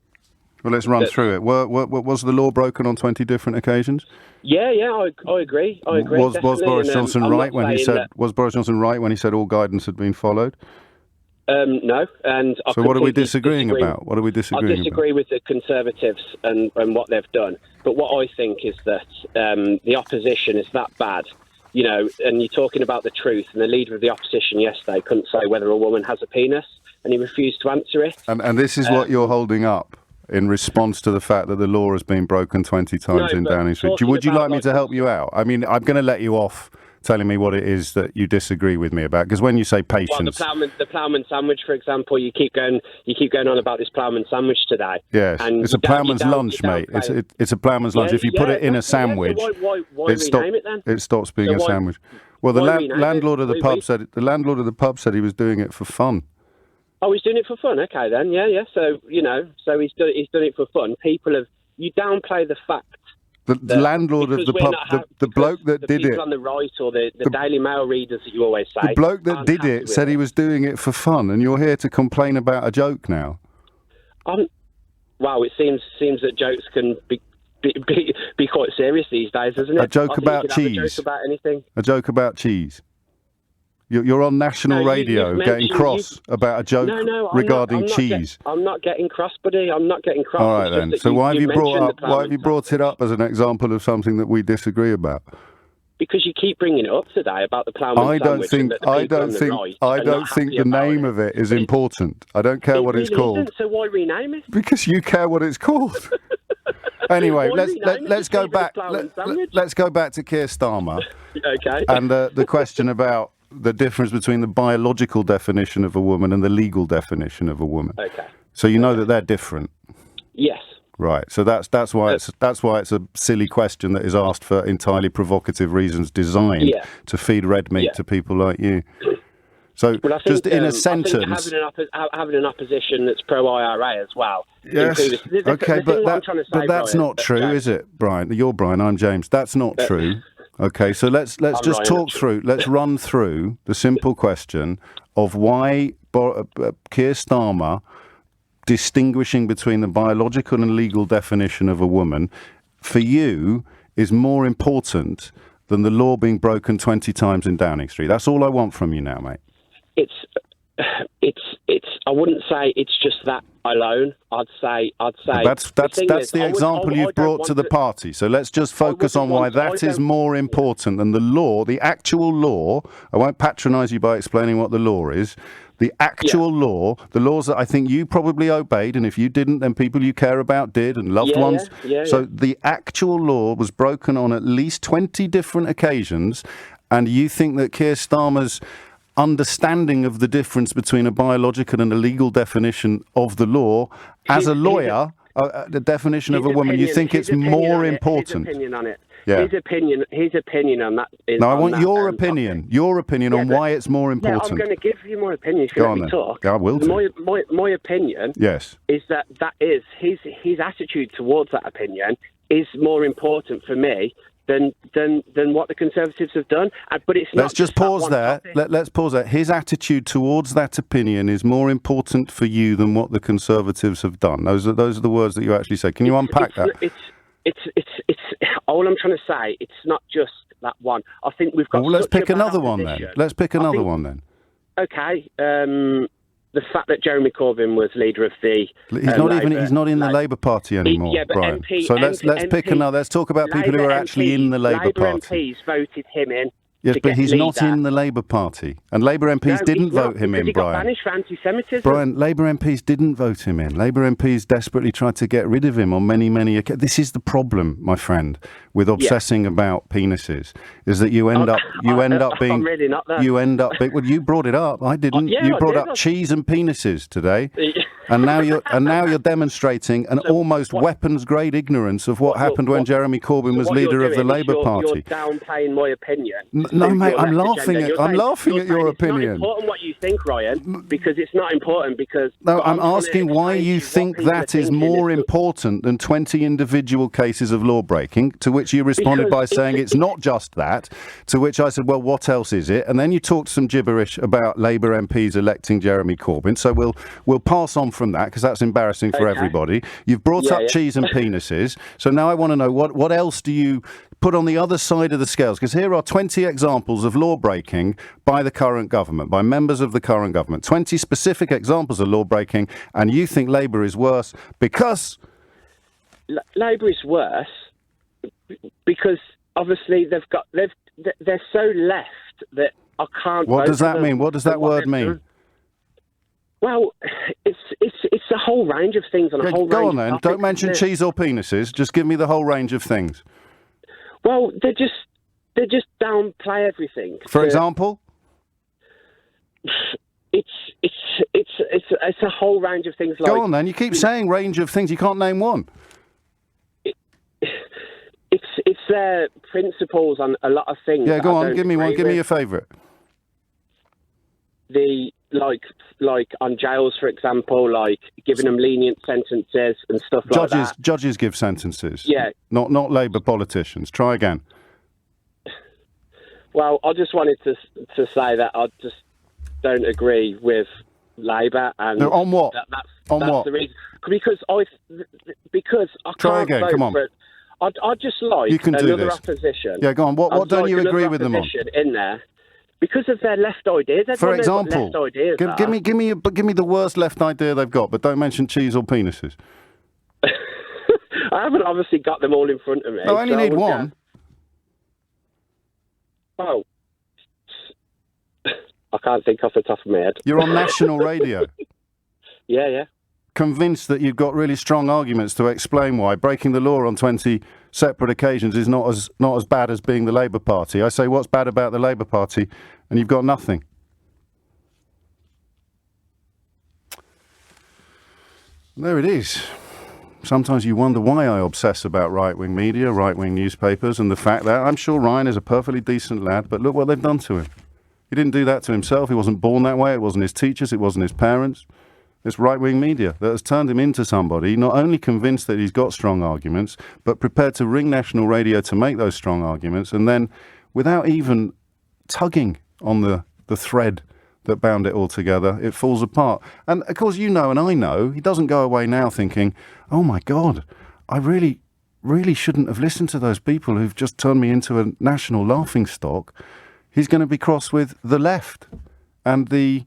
let's run through it. Was the law broken on 20 different occasions? Yeah, I agree. Was Boris Johnson right when he said? Was Boris Johnson right when he said all guidance had been followed? No, and so what are we disagreeing about? What are we disagreeing about? I disagree with the Conservatives and what they've done. But what I think is that the opposition is that bad, and you're talking about the truth. And the leader of the opposition yesterday couldn't say whether a woman has a penis, and he refused to answer it. And this is what you're holding up in response to the fact that the law has been broken 20 times in Downing Street. Would you like me to help you out? I mean, I'm going to let you off telling me what it is that you disagree with me about, because when you say patience, the ploughman sandwich, for example, you keep going on about this ploughman sandwich today. Yes, and it's a ploughman's lunch, mate. It's a ploughman's lunch. If you put it in a sandwich, why rename it then? It stops being a sandwich. Well, the landlord of the pub said he was doing it for fun. Oh, he's doing it for fun. Okay, then, yeah. So so he's done it for fun. You downplay the fact. The landlord of the pub, the bloke that did it. The people on the right, or the Daily Mail readers that you always say. The bloke that did it said he was doing it for fun, and you're here to complain about a joke now. Wow, it seems that jokes can be quite serious these days, isn't it? A joke about cheese. A joke about anything. A joke about cheese. You're on national radio getting cross about a joke regarding cheese. I'm not getting cross, buddy. I'm not getting cross. All right, then. So why have you brought it up as an example of something that we disagree about? Because you keep bringing it up today about the ploughman sandwich. I don't think the name of it is important. I don't care what it's called. So why rename it? Because you care what it's called. Anyway, let's go back. Let's go back to Keir Starmer. Okay. And the question about the difference between the biological definition of a woman and the legal definition of a woman. Okay. So you know that they're different. Yes. Right. So that's why it's a silly question that is asked for entirely provocative reasons, designed to feed red meat to people like you. So just in a sentence, having an opposition that's pro IRA as well. Yes. Okay, but that's not true, is it, Brian? You're Brian. I'm James. That's not true. Okay, so let's just talk through. Let's run through the simple question of why Keir Starmer distinguishing between the biological and legal definition of a woman for you is more important than the law being broken 20 times in Downing Street? That's all I want from you now, mate. I wouldn't say it's just that alone. I'd say that's the example you've brought to the party. So let's just focus on why that is more important than the law, the actual law. I won't patronise you by explaining what the law is. The actual law, the laws that I think you probably obeyed, and if you didn't, then people you care about did, and loved ones. So the actual law was broken on at least 20 different occasions, and you think that Keir Starmer's understanding of the difference between a biological and a legal definition of the law, as a lawyer, the definition of a woman, you think it's more important? His opinion on it. Yeah. His opinion on that is... No, I want your opinion. Your opinion on why it's more important. Yeah, I'm going to give you my opinion if you let me talk. Yeah, I will do. My opinion is that is his attitude towards that opinion is more important for me than what the Conservatives have done. But it's not. Let's just pause there. Let's pause there. His attitude towards that opinion is more important for you than what the Conservatives have done. Those are the words that you actually say. Can you unpack that? It's all I'm trying to say. It's not just that one. I think we've got. Well, let's pick another one then. Let's pick another one then. Okay. The fact that Jeremy Corbyn was leader of the he's not in the Labour Party anymore, Brian. So let's pick another. Let's talk about people who are actually in the Labour Party. MPs voted him in. Yes, but he's not in the Labour Party. And Labour MPs didn't vote him in, Brian. He got banished for anti-Semitism. Brian, Labour MPs didn't vote him in. Labour MPs desperately tried to get rid of him on many occasions. This is the problem, my friend, with obsessing about penises, is that you end up being... I'm really not there. Well, you brought it up. I didn't. You brought up cheese and penises today. And now you're demonstrating an almost weapons-grade ignorance of what happened when Jeremy Corbyn was leader of the Labour Party. You're downplaying my opinion. No, mate, I'm laughing at your opinion. It's not important what you think, Ryan, because it's not important because... No, I'm asking why you think that is more important than 20 individual cases of law breaking, to which you responded by saying it's not just that, to which I said, well, what else is it? And then you talked some gibberish about Labour MPs electing Jeremy Corbyn, so we'll pass on from that because that's embarrassing for everybody. You've brought up cheese and penises, so now I want to know what else do you put on the other side of the scales? Because here are 20 examples of law breaking by the current government, by members of the current government. 20 specific examples of law breaking, and you think Labour is worse because... Labour is worse because obviously they're so left that I can't... What does that mean? What does that word mean? Well, it's a whole range of things on a whole range of Go on then. topics. Don't mention cheese or penises. Just give me the whole range of things. Well, they just downplay everything. For example? It's a whole range of things. Go on then. You keep saying range of things. You can't name one. It's their principles on a lot of things. Yeah, go on. Give me one. Give me your favourite. Like on jails, for example, like giving them lenient sentences and stuff like that. Judges give sentences. Yeah. Not Labour politicians. Try again. Well, I just wanted to say that I just don't agree with Labour. And on what? That's what? the reason. Because I Try can't again. vote Come on. for it. I'd just like you can do another this. opposition. Yeah, go on. What don't you agree with them on? In there. Because of their left ideas. For example, left ideas give me the worst left idea they've got, but don't mention cheese or penises. I haven't obviously got them all in front of me. I only need one. Oh, I can't think off the top of my head. You're on national radio. Yeah. Convinced that you've got really strong arguments to explain why breaking the law on 20 separate occasions is not as bad as being the Labour Party. I say, what's bad about the Labour Party? And you've got nothing. There it is. Sometimes you wonder why I obsess about right-wing media, right-wing newspapers, and the fact that I'm sure Ryan is a perfectly decent lad, but look what they've done to him. He didn't do that to himself. He wasn't born that way. It wasn't his teachers. It wasn't his parents. It's right-wing media that has turned him into somebody not only convinced that he's got strong arguments, but prepared to ring national radio to make those strong arguments, and then, without even tugging on the thread that bound it all together, it falls apart. And, of course, you know and I know, he doesn't go away now thinking, oh, my God, I really really shouldn't have listened to those people who've just turned me into a national laughingstock. He's going to be cross with the left and the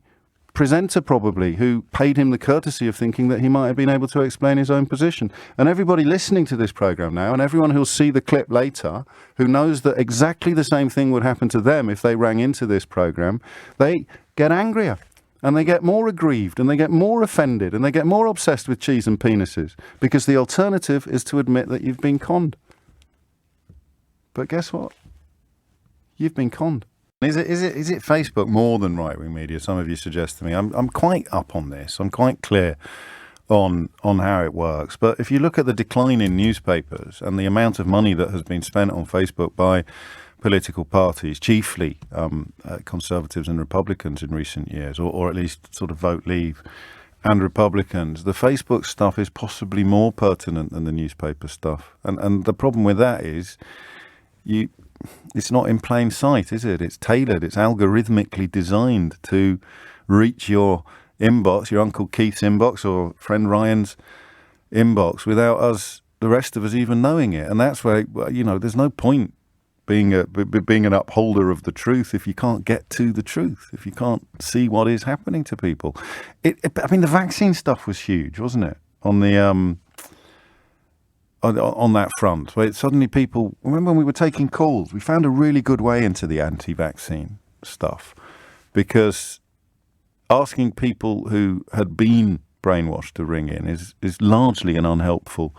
presenter probably, who paid him the courtesy of thinking that he might have been able to explain his own position. And everybody listening to this programme now, and everyone who'll see the clip later, who knows that exactly the same thing would happen to them if they rang into this programme, they get angrier and they get more aggrieved and they get more offended and they get more obsessed with cheese and penises, because the alternative is to admit that you've been conned. But guess what? You've been conned. Is it Facebook more than right-wing media? Some of you suggest to me. I'm quite up on this. I'm quite clear on how it works. But if you look at the decline in newspapers and the amount of money that has been spent on Facebook by political parties, chiefly Conservatives and Republicans in recent years, or at least sort of vote Leave and Republicans, the Facebook stuff is possibly more pertinent than the newspaper stuff. And the problem with that is it's not in plain sight, is it? It's tailored, it's algorithmically designed to reach your inbox, your Uncle Keith's inbox or friend Ryan's inbox, without us, the rest of us, even knowing it. And that's where, there's no point being an upholder of the truth if you can't get to the truth, if you can't see what is happening to people. The vaccine stuff was huge, wasn't it? On the on that front, where suddenly people, remember when we were taking calls, we found a really good way into the anti-vaccine stuff, because asking people who had been brainwashed to ring in is largely an unhelpful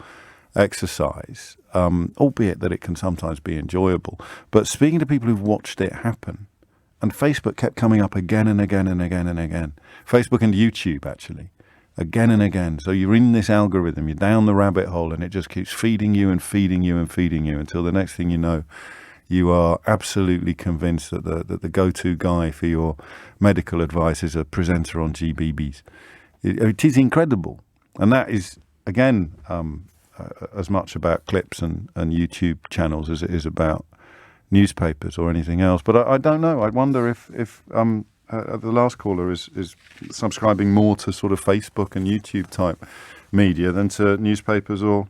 exercise, albeit that it can sometimes be enjoyable. But speaking to people who've watched it happen, and Facebook kept coming up again and again and again and again, Facebook and YouTube actually, again and again. So you're in this algorithm, you're down the rabbit hole, and it just keeps feeding you and feeding you and feeding you until the next thing you know, you are absolutely convinced that the go-to guy for your medical advice is a presenter on GBBs. It is incredible. And that is, again, as much about clips and YouTube channels as it is about newspapers or anything else. But I don't know. I wonder if the last caller is subscribing more to sort of Facebook and YouTube type media than to newspapers or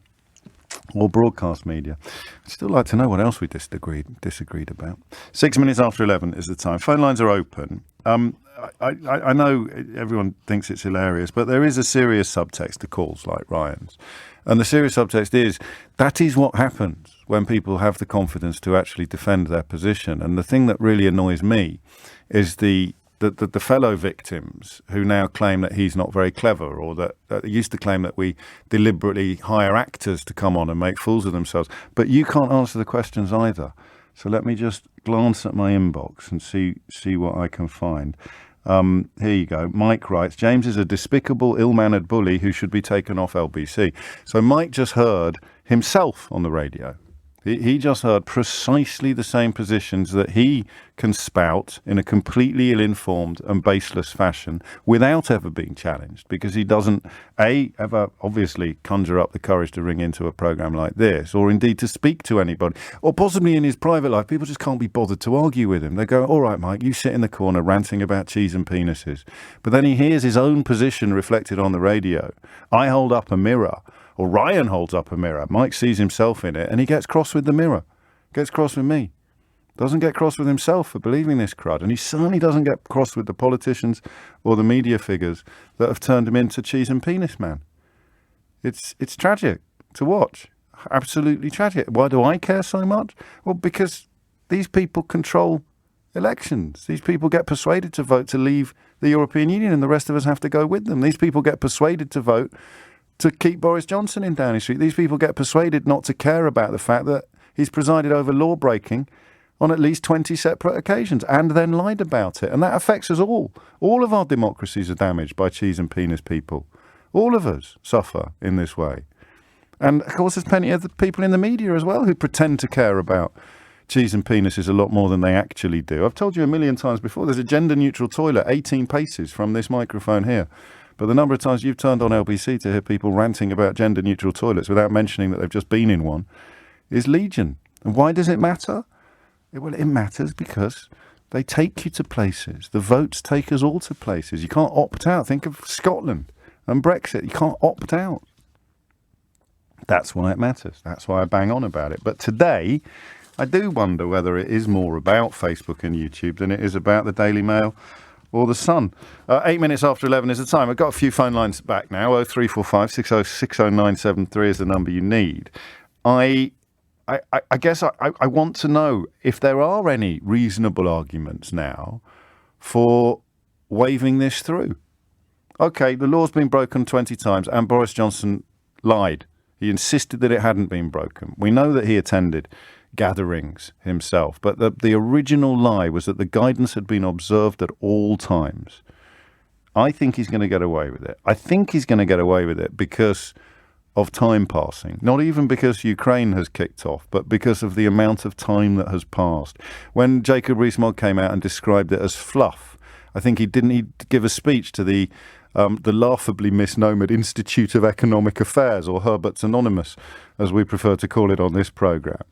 broadcast media. I'd still like to know what else we disagreed about. 6 minutes after 11 is the time. Phone lines are open. I know everyone thinks it's hilarious, but there is a serious subtext to calls like Ryan's. And the serious subtext is that is what happens when people have the confidence to actually defend their position. And the thing that really annoys me is the fellow victims who now claim that he's not very clever, or that used to claim that we deliberately hire actors to come on and make fools of themselves. But you can't answer the questions either. So let me just glance at my inbox and see what I can find. Here you go. Mike writes, James is a despicable, ill-mannered bully who should be taken off LBC. So Mike just heard himself on the radio. He just heard precisely the same positions that he can spout in a completely ill-informed and baseless fashion without ever being challenged, because he doesn't, ever obviously conjure up the courage to ring into a programme like this, or indeed to speak to anybody, or possibly in his private life. People just can't be bothered to argue with him. They go, all right, Mike, you sit in the corner ranting about cheese and penises. But then he hears his own position reflected on the radio. I hold up a mirror. Or Ryan holds up a mirror. Mike sees himself in it and he gets cross with the mirror. Gets cross with me. Doesn't get cross with himself for believing this crud. And he certainly doesn't get cross with the politicians or the media figures that have turned him into cheese and penis man. It's tragic to watch. Absolutely tragic. Why do I care so much? Well, because these people control elections. These people get persuaded to vote to leave the European Union, and the rest of us have to go with them. These people get persuaded to vote to keep Boris Johnson in Downing Street. These people get persuaded not to care about the fact that he's presided over law breaking on at least 20 separate occasions and then lied about it. And that affects us all. All of our democracies are damaged by cheese and penis people. All of us suffer in this way. And of course, there's plenty of people in the media as well who pretend to care about cheese and penises a lot more than they actually do. I've told you a million times before, there's a gender-neutral toilet 18 paces from this microphone here. But the number of times you've turned on LBC to hear people ranting about gender-neutral toilets without mentioning that they've just been in one is legion. And why does it matter? Well, it matters because they take you to places. The votes take us all to places. You can't opt out. Think of Scotland and Brexit. You can't opt out. That's why it matters. That's why I bang on about it. But today, I do wonder whether it is more about Facebook and YouTube than it is about the Daily Mail or the Sun. 8 minutes after 11 is the time. I've got a few phone lines back now. 0345 6060973 is the number you need. I guess I want to know if there are any reasonable arguments now for waving this through. OK, the law's been broken 20 times and Boris Johnson lied. He insisted that it hadn't been broken. We know that he attended gatherings himself, but the original lie was that the guidance had been observed at all times. I think he's going to get away with it. I think he's going to get away with it because of time passing, not even because Ukraine has kicked off, but because of the amount of time that has passed. When Jacob Rees-Mogg came out and described it as fluff, I think he'd give a speech to the laughably misnomered Institute of Economic Affairs, or Herbert's Anonymous, as we prefer to call it on this programme,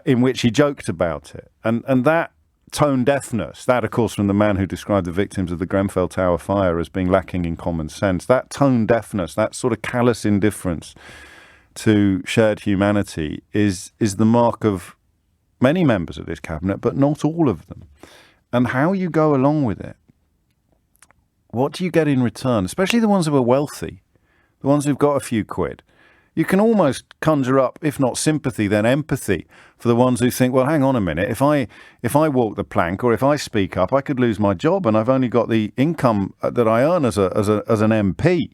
in which he joked about it. And that tone deafness, that, of course, from the man who described the victims of the Grenfell Tower fire as being lacking in common sense, that tone deafness, that sort of callous indifference to shared humanity is the mark of many members of this cabinet, but not all of them. And how you go along with it, what do you get in return, especially the ones who are wealthy, the ones who've got a few quid? You can almost conjure up, if not sympathy, then empathy for the ones who think, well, hang on a minute, if I walk the plank or if I speak up, I could lose my job and I've only got the income that I earn as an MP.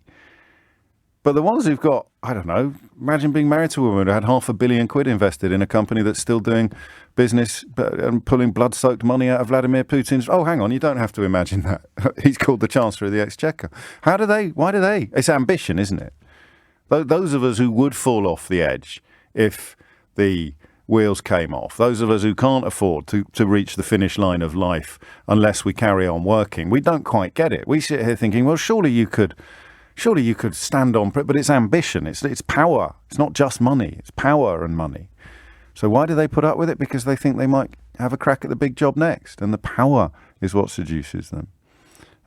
But the ones who've got, I don't know, imagine being married to a woman who had £500 million invested in a company that's still doing business and pulling blood-soaked money out of Vladimir Putin's. Oh, hang on, you don't have to imagine that. He's called the Chancellor of the Exchequer. Why do they? It's ambition, isn't it? Those of us who would fall off the edge if the wheels came off, those of us who can't afford to reach the finish line of life unless we carry on working, we don't quite get it. We sit here thinking, well, surely you could stand on, but it's ambition, it's power. It's not just money, it's power and money. So why do they put up with it? Because they think they might have a crack at the big job next, and the power is what seduces them.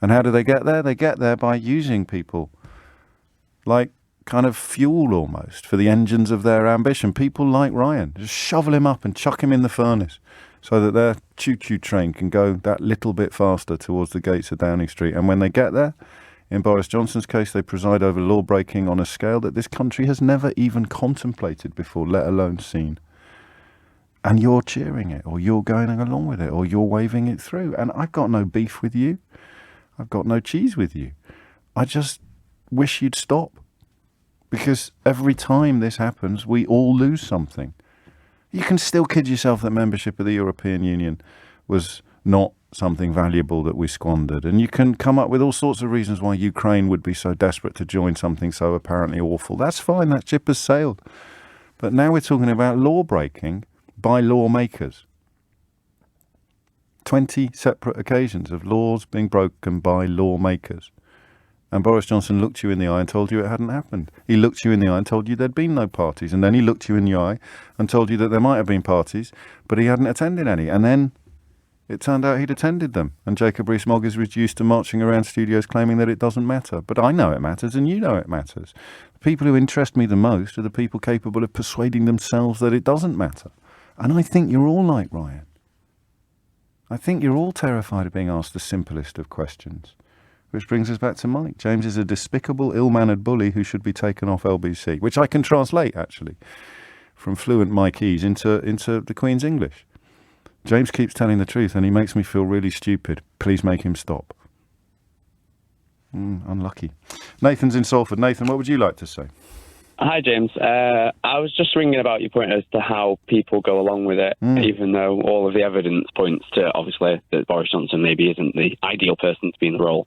And how do they get there? They get there by using people like kind of fuel almost for the engines of their ambition. People like Ryan, just shovel him up and chuck him in the furnace so that their choo-choo train can go that little bit faster towards the gates of Downing Street. And when they get there, in Boris Johnson's case, they preside over law-breaking on a scale that this country has never even contemplated before, let alone seen. And you're cheering it, or you're going along with it, or you're waving it through. And I've got no beef with you. I've got no cheese with you. I just wish you'd stop. Because every time this happens, we all lose something. You can still kid yourself that membership of the European Union was not something valuable that we squandered. And you can come up with all sorts of reasons why Ukraine would be so desperate to join something so apparently awful. That's fine, that ship has sailed. But now we're talking about law breaking by lawmakers. 20 separate occasions of laws being broken by lawmakers. And Boris Johnson looked you in the eye and told you it hadn't happened. He looked you in the eye and told you there'd been no parties. And then he looked you in the eye and told you that there might have been parties, but he hadn't attended any. And then it turned out he'd attended them. And Jacob Rees-Mogg is reduced to marching around studios claiming that it doesn't matter. But I know it matters and you know it matters. The people who interest me the most are the people capable of persuading themselves that it doesn't matter. And I think you're all like Ryan. I think you're all terrified of being asked the simplest of questions. Which brings us back to Mike. James is a despicable, ill-mannered bully who should be taken off LBC, which I can translate, actually, from fluent Mikey's into the Queen's English. James keeps telling the truth and he makes me feel really stupid. Please make him stop. Unlucky. Nathan's in Salford. Nathan, what would you like to say? Hi, James. I was just ringing about your point as to how people go along with it, even though all of the evidence points to, obviously, that Boris Johnson maybe isn't the ideal person to be in the role.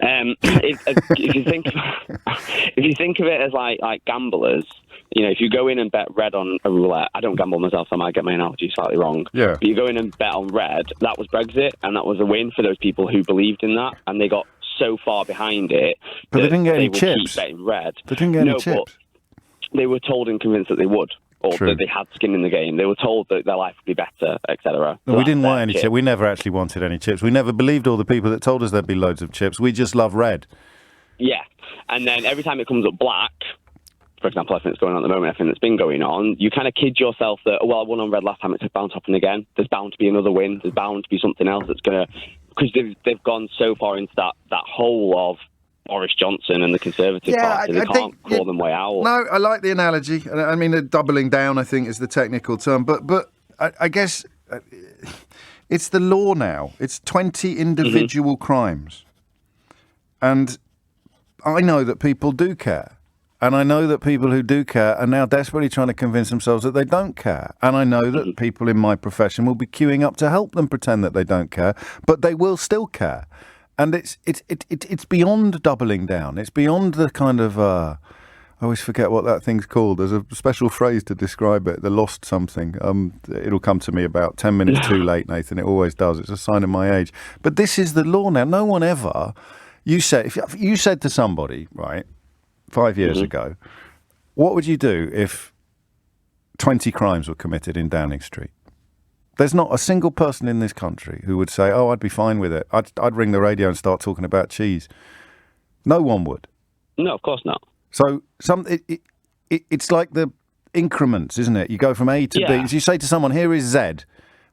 If you think of it as like gamblers, you know, if you go in and bet red on a roulette, I don't gamble myself, so I might get my analogy slightly wrong. Yeah. But you go in and bet on red, that was Brexit, and that was a win for those people who believed in that, and they got so far behind it. But they didn't get any chips. Keep betting red. They didn't get any chips. They were told and convinced that they would, or True. that they had skin in the game. They were told that their life would be better, etc. No, we didn't want any chips. We never actually wanted any chips. We never believed all the people that told us there'd be loads of chips. We just love red. Yeah. And then every time it comes up black, for example, everything that's going on at the moment, everything that's been going on, you kind of kid yourself that, well, I won on red last time, it's bound to happen again. There's bound to be another win. There's bound to be something else that's going to... Because they've gone so far into that hole of Boris Johnson and the Conservative Party. They can't claw them way out. No, I like the analogy. I mean, the doubling down, I think, is the technical term. But I guess it's the law now. It's 20 individual crimes. And I know that people do care. And I know that people who do care are now desperately trying to convince themselves that they don't care. And I know that people in my profession will be queuing up to help them pretend that they don't care, but they will still care. And it's beyond doubling down. It's beyond the kind of I always forget what that thing's called. There's a special phrase to describe it. The lost something. It'll come to me about 10 minutes too late, Nathan. It always does. It's a sign of my age. But this is the law now. No one ever. If you said to somebody, right, 5 years ago, what would you do if 20 crimes were committed in Downing Street? There's not a single person in this country who would say, oh, I'd be fine with it. I'd ring the radio and start talking about cheese. No one would. No, of course not. So it's like the increments, isn't it? You go from A to B. So you say to someone, here is Z.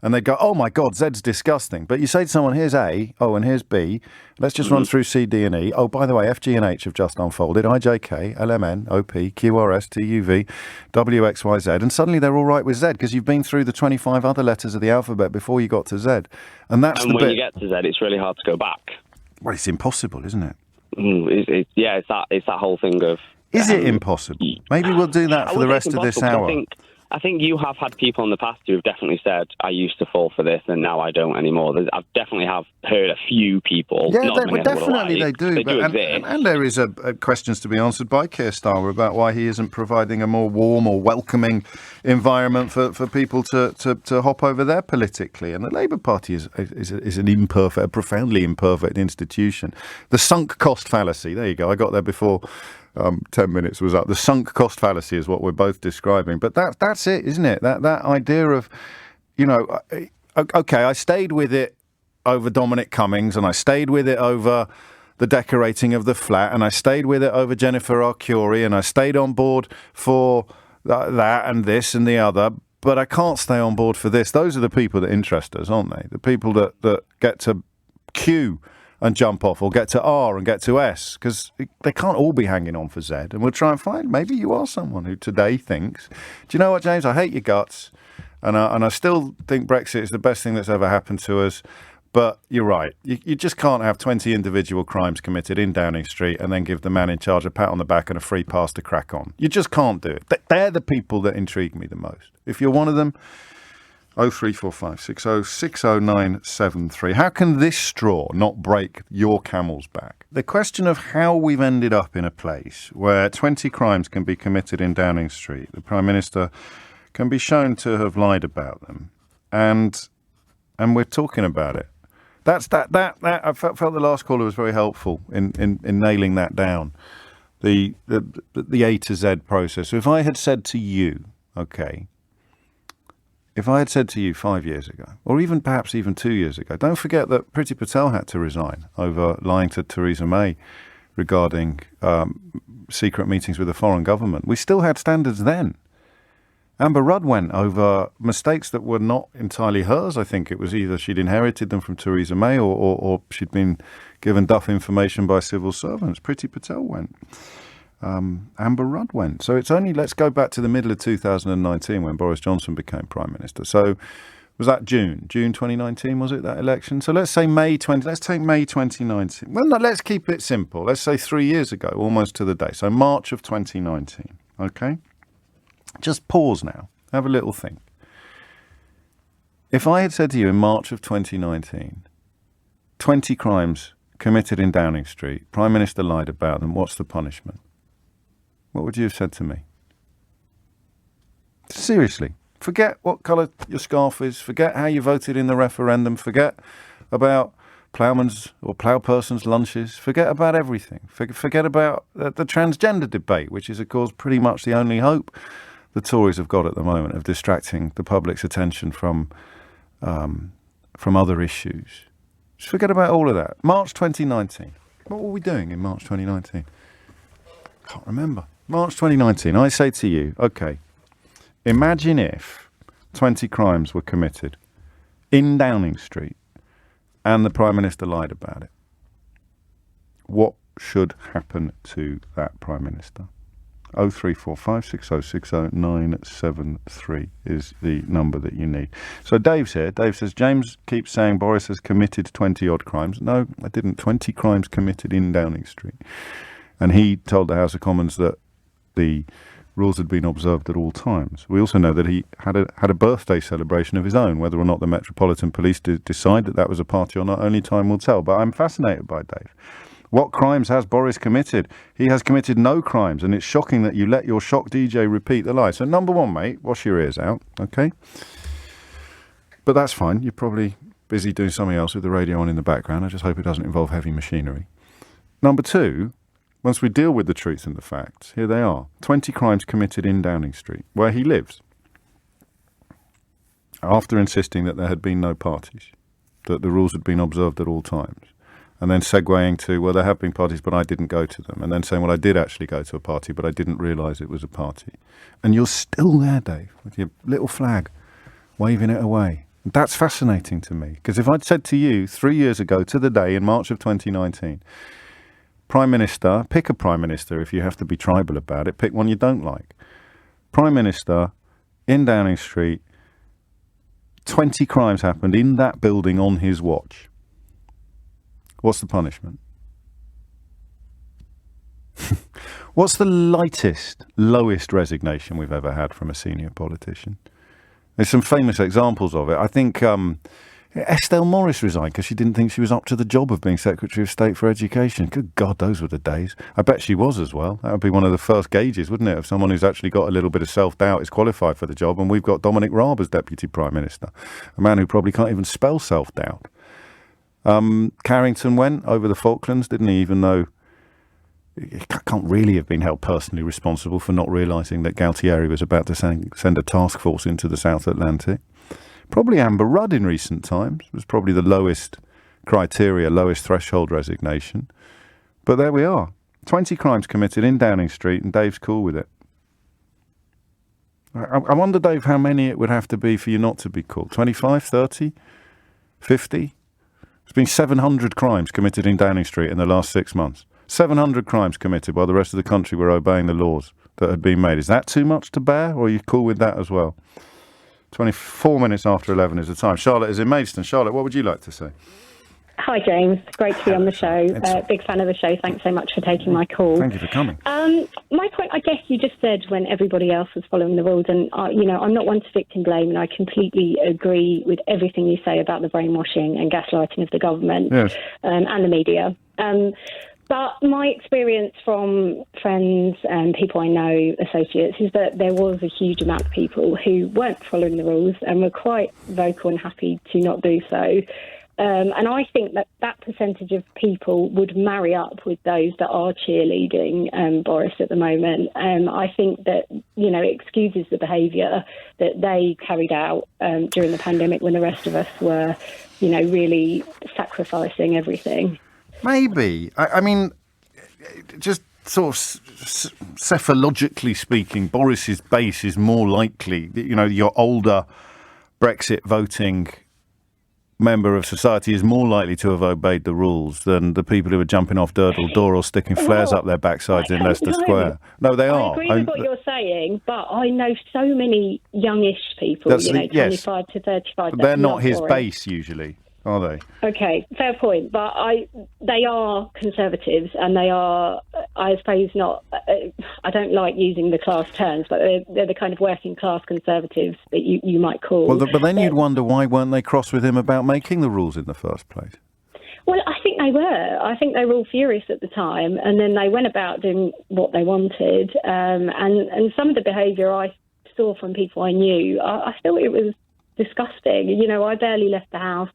And they go, oh, my God, Z's disgusting. But you say to someone, here's A, oh, and here's B. Let's just run through C, D, and E. Oh, by the way, F, G, and H have just unfolded. I, J, K, L, M, N, O, P, Q, R, S, T, U, V, W, X, Y, Z. And suddenly they're all right with Z because you've been through the 25 other letters of the alphabet before you got to Z. And that's the bit. And when you get to Z, it's really hard to go back. Well, it's impossible, isn't it? It's that whole thing of... Is it impossible? Maybe we'll do that for the rest of this hour. I think you have had people in the past who have definitely said, I used to fall for this and now I don't anymore. I definitely have heard a few people. Yeah, definitely they do. And there is questions to be answered by Keir Starmer about why he isn't providing a more warm or welcoming environment for people to hop over there politically. And the Labour Party is an imperfect, a profoundly imperfect institution. The sunk cost fallacy, there you go, I got there before 10 minutes was up. The sunk cost fallacy is what we're both describing. But that's it, isn't it? That idea of, okay, I stayed with it over Dominic Cummings and I stayed with it over the decorating of the flat and I stayed with it over Jennifer Arcuri and I stayed on board for that and this and the other. But I can't stay on board for this. Those are the people that interest us, aren't they? The people that get to Q and jump off, or get to R and get to S, because they can't all be hanging on for Z. And we'll try and find, maybe you are someone who today thinks, do you know what, James, I hate your guts, and I still think Brexit is the best thing that's ever happened to us, but you're right. You just can't have 20 individual crimes committed in Downing Street and then give the man in charge a pat on the back and a free pass to crack on. You just can't do it. They're the people that intrigue me the most. If you're one of them, 0345 60 60973. How can this straw not break your camel's back? The question of how we've ended up in a place where 20 crimes can be committed in Downing Street, the Prime Minister can be shown to have lied about them, and we're talking about it. That's that. I felt the last caller was very helpful in nailing that down. The A to Z process. So if I had said to you, okay, if I had said to you 5 years ago, or even perhaps even 2 years ago, don't forget that Priti Patel had to resign over lying to Theresa May regarding secret meetings with the foreign government. We still had standards then. Amber Rudd went over mistakes that were not entirely hers. I think it was either she'd inherited them from Theresa May or she'd been given duff information by civil servants. Priti Patel went. Amber Rudd went. So it's only, let's go back to the middle of 2019 when Boris Johnson became Prime Minister. So was that June 2019, was it, that election? So let's say let's take May 2019. Well, no, let's keep it simple. Let's say 3 years ago, almost to the day. So March of 2019, okay? Just pause now. Have a little think. If I had said to you in March of 2019, 20 crimes committed in Downing Street, Prime Minister lied about them, what's the punishment? What would you have said to me? Seriously. Forget what colour your scarf is. Forget how you voted in the referendum. Forget about ploughman's or ploughperson's lunches. Forget about everything. Forget about the transgender debate, which is, of course, pretty much the only hope the Tories have got at the moment of distracting the public's attention from other issues. Just forget about all of that. March 2019. What were we doing in March 2019? Can't remember. March 2019, I say to you, OK, imagine if 20 crimes were committed in Downing Street and the Prime Minister lied about it. What should happen to that Prime Minister? 03456060973 is the number that you need. So Dave's here. Dave says, James keeps saying Boris has committed 20-odd crimes. No, I didn't. 20 crimes committed in Downing Street. And he told the House of Commons that the rules had been observed at all times. We also know that he had a birthday celebration of his own. Whether or not the Metropolitan Police decide that that was a party or not, only time will tell. But I'm fascinated by Dave. What crimes has Boris committed? He has committed no crimes, and it's shocking that you let your shock DJ repeat the lie. So number one, mate, wash your ears out, okay? But that's fine. You're probably busy doing something else with the radio on in the background. I just hope it doesn't involve heavy machinery. Number two, once we deal with the truth and the facts, here they are. 20 crimes committed in Downing Street, where he lives, after insisting that there had been no parties, that the rules had been observed at all times. And then segueing to, well, there have been parties, but I didn't go to them. And then saying, well, I did actually go to a party, but I didn't realise it was a party. And you're still there, Dave, with your little flag, waving it away. That's fascinating to me. Because if I'd said to you 3 years ago to the day in March of 2019, Prime Minister, pick a Prime Minister if you have to be tribal about it, pick one you don't like. Prime Minister in Downing Street, 20 crimes happened in that building on his watch. What's the punishment? What's the lowest resignation we've ever had from a senior politician? There's some famous examples of it. I think Estelle Morris resigned because she didn't think she was up to the job of being Secretary of State for Education. Good God, those were the days. I bet she was as well. That would be one of the first gauges, wouldn't it, of someone who's actually got a little bit of self-doubt is qualified for the job. And we've got Dominic Raab as Deputy Prime Minister, a man who probably can't even spell self-doubt. Carrington went over the Falklands, didn't he, even though he can't really have been held personally responsible for not realising that Galtieri was about to send a task force into the South Atlantic. Probably Amber Rudd in recent times was probably the lowest criteria, lowest threshold resignation. But there we are. 20 crimes committed in Downing Street, and Dave's cool with it. I wonder, Dave, how many it would have to be for you not to be cool. 25, 30, 50? There's been 700 crimes committed in Downing Street in the last 6 months. 700 crimes committed while the rest of the country were obeying the laws that had been made. Is that too much to bear, or are you cool with that as well? 24 minutes after 11 is the time. Charlotte is in Maidstone. Charlotte, what would you like to say? Hi, James. Great to be on the show. Big fan of the show. Thanks so much for taking my call. Thank you for coming. My point, I guess you just said when everybody else was following the rules, and, I'm not one to victim blame, and I completely agree with everything you say about the brainwashing and gaslighting of the government. Yes. And the media. But my experience from friends and people I know, associates, is that there was a huge amount of people who weren't following the rules and were quite vocal and happy to not do so. And I think that percentage of people would marry up with those that are cheerleading Boris at the moment. I think that, it excuses the behaviour that they carried out during the pandemic when the rest of us were, really sacrificing everything. Maybe. I mean, just sort of cephalogically speaking, Boris's base is more likely, your older Brexit voting member of society is more likely to have obeyed the rules than the people who are jumping off Durdle Door or sticking flares up their backsides in Leicester Square. No, they are. I agree with what you're saying, but I know so many youngish people, 25 to 35. But they're not his base usually, are they? Okay, fair point. But they are conservatives, and they are, I suppose, not. I don't like using the class terms, but they're the kind of working class conservatives that you might call. Well, but then you'd wonder why weren't they cross with him about making the rules in the first place? Well, I think they were. I think they were all furious at the time, and then they went about doing what they wanted. And some of the behaviour I saw from people I knew, I thought it was disgusting. I barely left the house,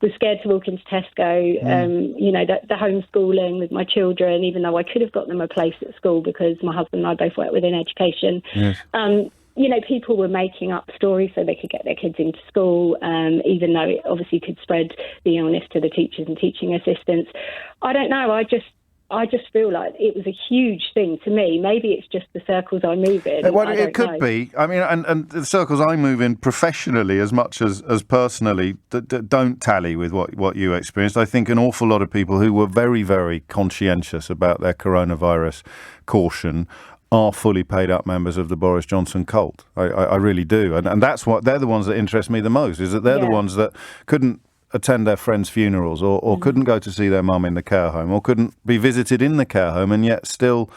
was scared to walk into Tesco, the homeschooling with my children, even though I could have got them a place at school because my husband and I both work within education. Yes. People were making up stories so they could get their kids into school, even though it obviously could spread the illness to the teachers and teaching assistants. I don't know. I I just feel like it was a huge thing to me. Maybe it's just the circles I move in. Well, I it could don't know. be. I mean, and the circles I move in professionally as much as personally don't tally with what you experienced. I think an awful lot of people who were very, very conscientious about their coronavirus caution are fully paid up members of the Boris Johnson cult. I really do. And that's what they're the ones that interest me the most, is that they're the ones that couldn't attend their friends' funerals or couldn't go to see their mum in the care home or couldn't be visited in the care home, and yet still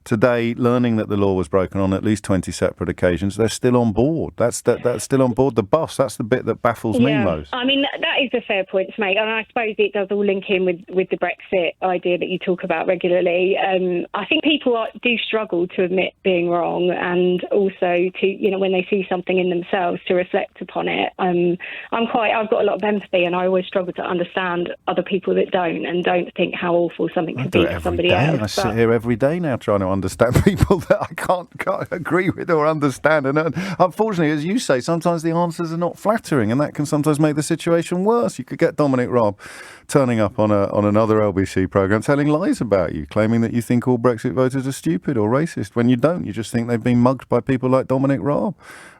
today, learning that the law was broken on at least 20 separate occasions, they're still on board. That's still on board the bus. That's the bit that baffles me most. I mean, that is a fair point to make, and I suppose it does all link in with the Brexit idea that you talk about regularly. I think people do struggle to admit being wrong, and also to, when they see something in themselves, to reflect upon it. I've got a lot of empathy, and I always struggle to understand other people that don't think how awful something could be for somebody else. I sit here every day now trying to understand people that I can't agree with or understand. And unfortunately, as you say, sometimes the answers are not flattering, and that can sometimes make the situation worse. You could get Dominic Raab turning up on another LBC programme telling lies about you, claiming that you think all Brexit voters are stupid or racist, when you don't. You just think they've been mugged by people like Dominic Raab.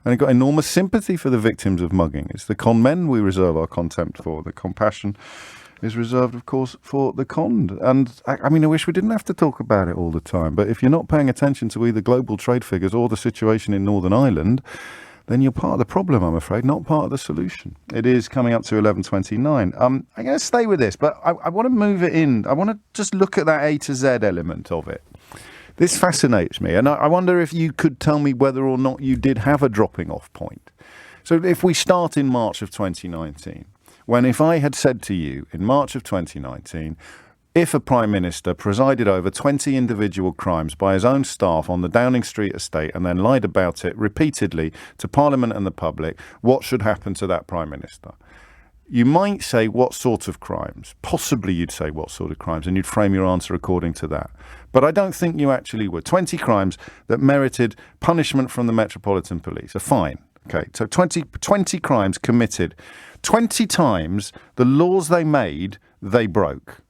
And you've got enormous sympathy for the victims of mugging. It's the con men we reserve our contempt for. The compassion is reserved, of course, for the conned. And I mean, I wish we didn't have to talk about it all the time. But if you're not paying attention to either global trade figures or the situation in Northern Ireland, then you're part of the problem, I'm afraid, not part of the solution. It is coming up to 11:29. I'm going to stay with this, but I want to move it in. I want to just look at that A to Z element of it. This fascinates me. And I wonder if you could tell me whether or not you did have a dropping off point. So if we start in March of 2019, when if I had said to you in March of 2019, if a Prime Minister presided over 20 individual crimes by his own staff on the Downing Street estate and then lied about it repeatedly to Parliament and the public, what should happen to that Prime Minister? You might say what sort of crimes. Possibly you'd say what sort of crimes, and you'd frame your answer according to that. But I don't think you actually would. 20 crimes that merited punishment from the Metropolitan Police, a fine. Okay, so 20 crimes committed. 20 times the laws they made, they broke.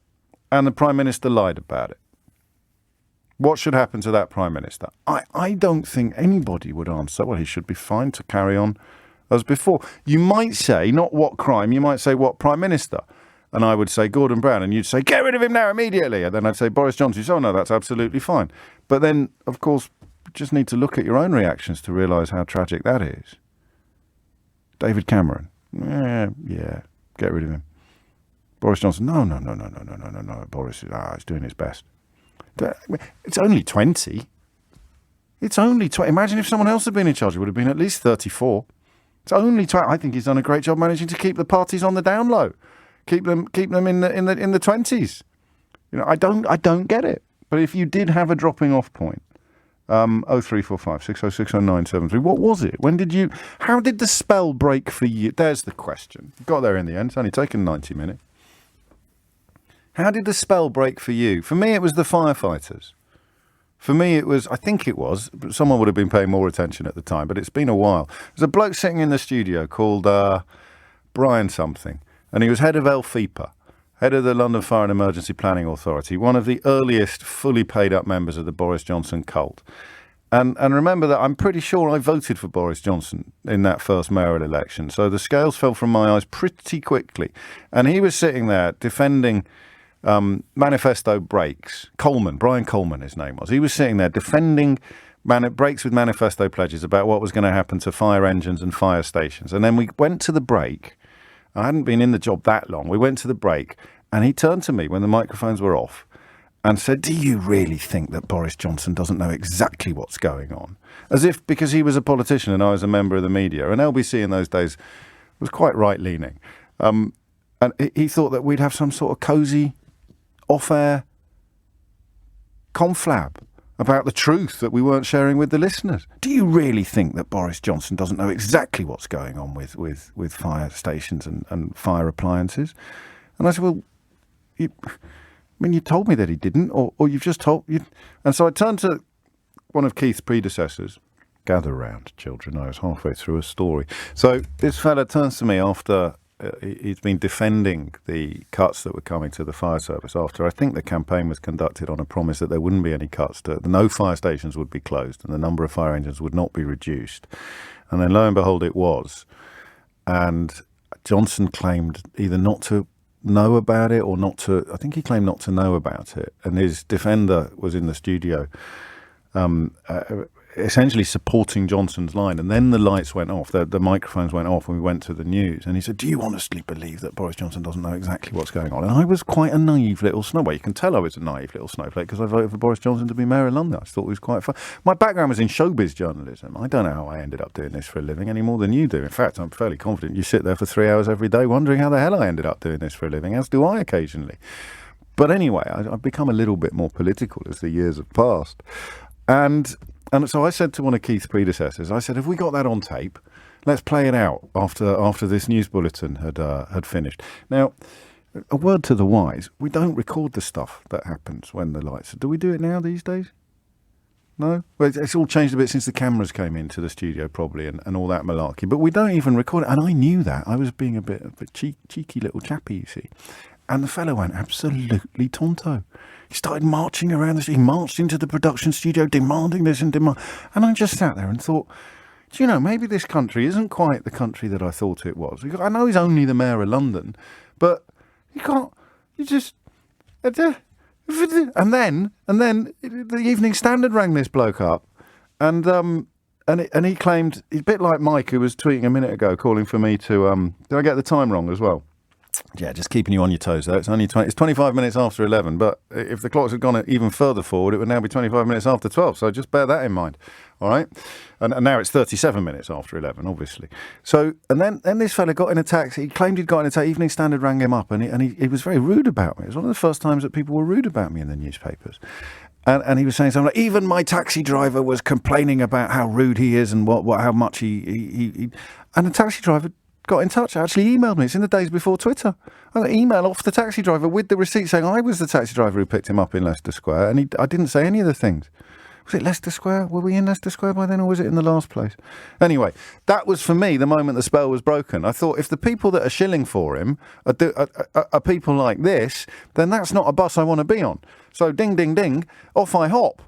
And the Prime Minister lied about it. What should happen to that Prime Minister? I don't think anybody would answer, well, he should be fine to carry on as before. You might say, not what crime, you might say what Prime Minister. And I would say Gordon Brown, and you'd say, get rid of him now immediately. And then I'd say Boris Johnson. You'd say, oh, no, that's absolutely fine. But then, of course, you just need to look at your own reactions to realise how tragic that is. David Cameron. Yeah, get rid of him. Boris Johnson. No. Boris is doing his best. It's only 20. It's only 20. Imagine if someone else had been in charge. It would have been at least 34. It's only 20. I think he's done a great job managing to keep the parties on the down low. Keep them in the 20s. I don't get it. But if you did have a dropping off point, 0345 606 0973. What was it? How did the spell break for you? There's the question. Got there in the end. It's only taken 90 minutes. How did the spell break for you? For me, it was the firefighters. For me, someone would have been paying more attention at the time, but it's been a while. There's a bloke sitting in the studio called Brian something, and he was head of LFEPA, head of the London Fire and Emergency Planning Authority, one of the earliest fully paid up members of the Boris Johnson cult. And remember that I'm pretty sure I voted for Boris Johnson in that first mayoral election. So the scales fell from my eyes pretty quickly. And he was sitting there defending manifesto breaks. Brian Coleman, his name was. He was sitting there defending breaks with manifesto pledges about what was going to happen to fire engines and fire stations. And then we went to the break. I hadn't been in the job that long. We went to the break, and he turned to me when the microphones were off and said, do you really think that Boris Johnson doesn't know exactly what's going on? As if because he was a politician and I was a member of the media. And LBC in those days was quite right-leaning. And he thought that we'd have some sort of cosy, off-air conflab about the truth that we weren't sharing with the listeners. Do you really think that Boris Johnson doesn't know exactly what's going on with fire stations and fire appliances? And I said, well, you told me that he didn't, or you've just told... And so I turned to one of Keith's predecessors. Gather round, children. I was halfway through a story. So this fella turns to me after he's been defending the cuts that were coming to the fire service after I think the campaign was conducted on a promise that there wouldn't be any cuts, no fire stations would be closed and the number of fire engines would not be reduced. And then lo and behold, it was. And Johnson claimed either not to know about it or not to, I think he claimed not to know about it. And his defender was in the studio essentially supporting Johnson's line. And then the lights went off, the microphones went off when we went to the news. And he said, do you honestly believe that Boris Johnson doesn't know exactly what's going on? And I was quite a naive little snowflake. You can tell I was a naive little snowflake because I voted for Boris Johnson to be mayor of London. I thought it was quite fun. My background was in showbiz journalism. I don't know how I ended up doing this for a living any more than you do. In fact, I'm fairly confident you sit there for 3 hours every day wondering how the hell I ended up doing this for a living, as do I occasionally. But anyway, I've become a little bit more political as the years have passed. And so I said to one of Keith's predecessors, I said, have we got that on tape? Let's play it out after this news bulletin had finished. Now, a word to the wise, we don't record the stuff that happens when the lights are. Do we do it now these days? No? Well, it's all changed a bit since the cameras came into the studio probably and all that malarkey. But we don't even record it. And I knew that. I was being a bit of a cheeky little chappy, you see. And the fellow went absolutely tonto. He started marching around the studio. He marched into the production studio demanding this and demand. And I just sat there and thought, do you know, maybe this country isn't quite the country that I thought it was. I know he's only the mayor of London, but and then the Evening Standard rang this bloke up and he claimed, he's a bit like Mike who was tweeting a minute ago calling for me to, did I get the time wrong as well? Yeah, just keeping you on your toes though. It's 25 minutes after 11, but if the clocks had gone even further forward, it would now be 25 minutes after 12. So just bear that in mind. All right. And now it's 37 minutes after 11, obviously. So, and then this fella got in a taxi. He claimed he'd got in a taxi. Evening Standard rang him up and he was very rude about me. It was one of the first times that people were rude about me in the newspapers. And he was saying something like, even my taxi driver was complaining about how rude he is and how much he and the taxi driver got in touch, actually emailed me. It's in the days before Twitter. I got an email off the taxi driver with the receipt saying I was the taxi driver who picked him up in Leicester Square, and I didn't say any of the things. Was it Leicester Square? Were we in Leicester Square by then, or was it in the last place? Anyway, that was for me the moment the spell was broken. I thought if the people that are shilling for him are people like this, then that's not a bus I want to be on. So ding, ding, ding, off I hop.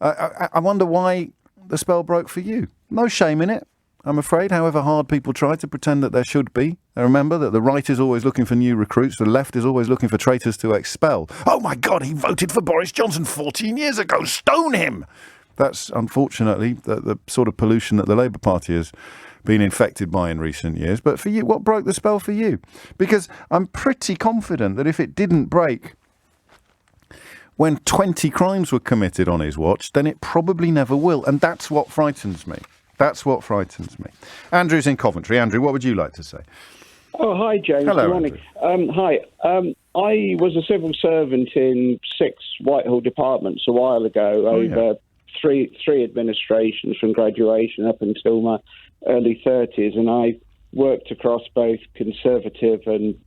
I wonder why the spell broke for you. No shame in it, I'm afraid, however hard people try to pretend that there should be. And remember that the right is always looking for new recruits, the left is always looking for traitors to expel. Oh my God, he voted for Boris Johnson 14 years ago, stone him! That's unfortunately the sort of pollution that the Labour Party has been infected by in recent years. But for you, what broke the spell for you? Because I'm pretty confident that if it didn't break when 20 crimes were committed on his watch, then it probably never will. And that's what frightens me. That's what frightens me. Andrew's in Coventry. Andrew, what would you like to say? Oh, hi, James. Hello, good morning. Hi. I was a civil servant in 6 Whitehall departments a while ago, over three administrations from graduation up until my early 30s, and I worked across both Conservative and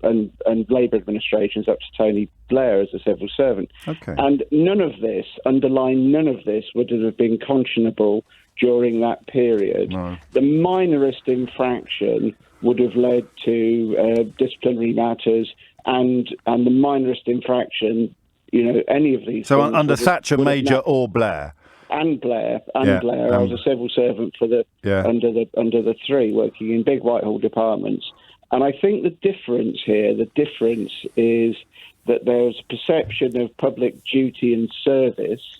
Labour administrations up to Tony Blair as a civil servant. Okay. And none of this would have been conscionable during that period. No. The minorest infraction would have led to disciplinary matters, and the minorest infraction, any of these. So under Thatcher, Major, or Blair? And Blair. I was a civil servant for under the three, working in big Whitehall departments. And I think the difference is that there's a perception of public duty and service.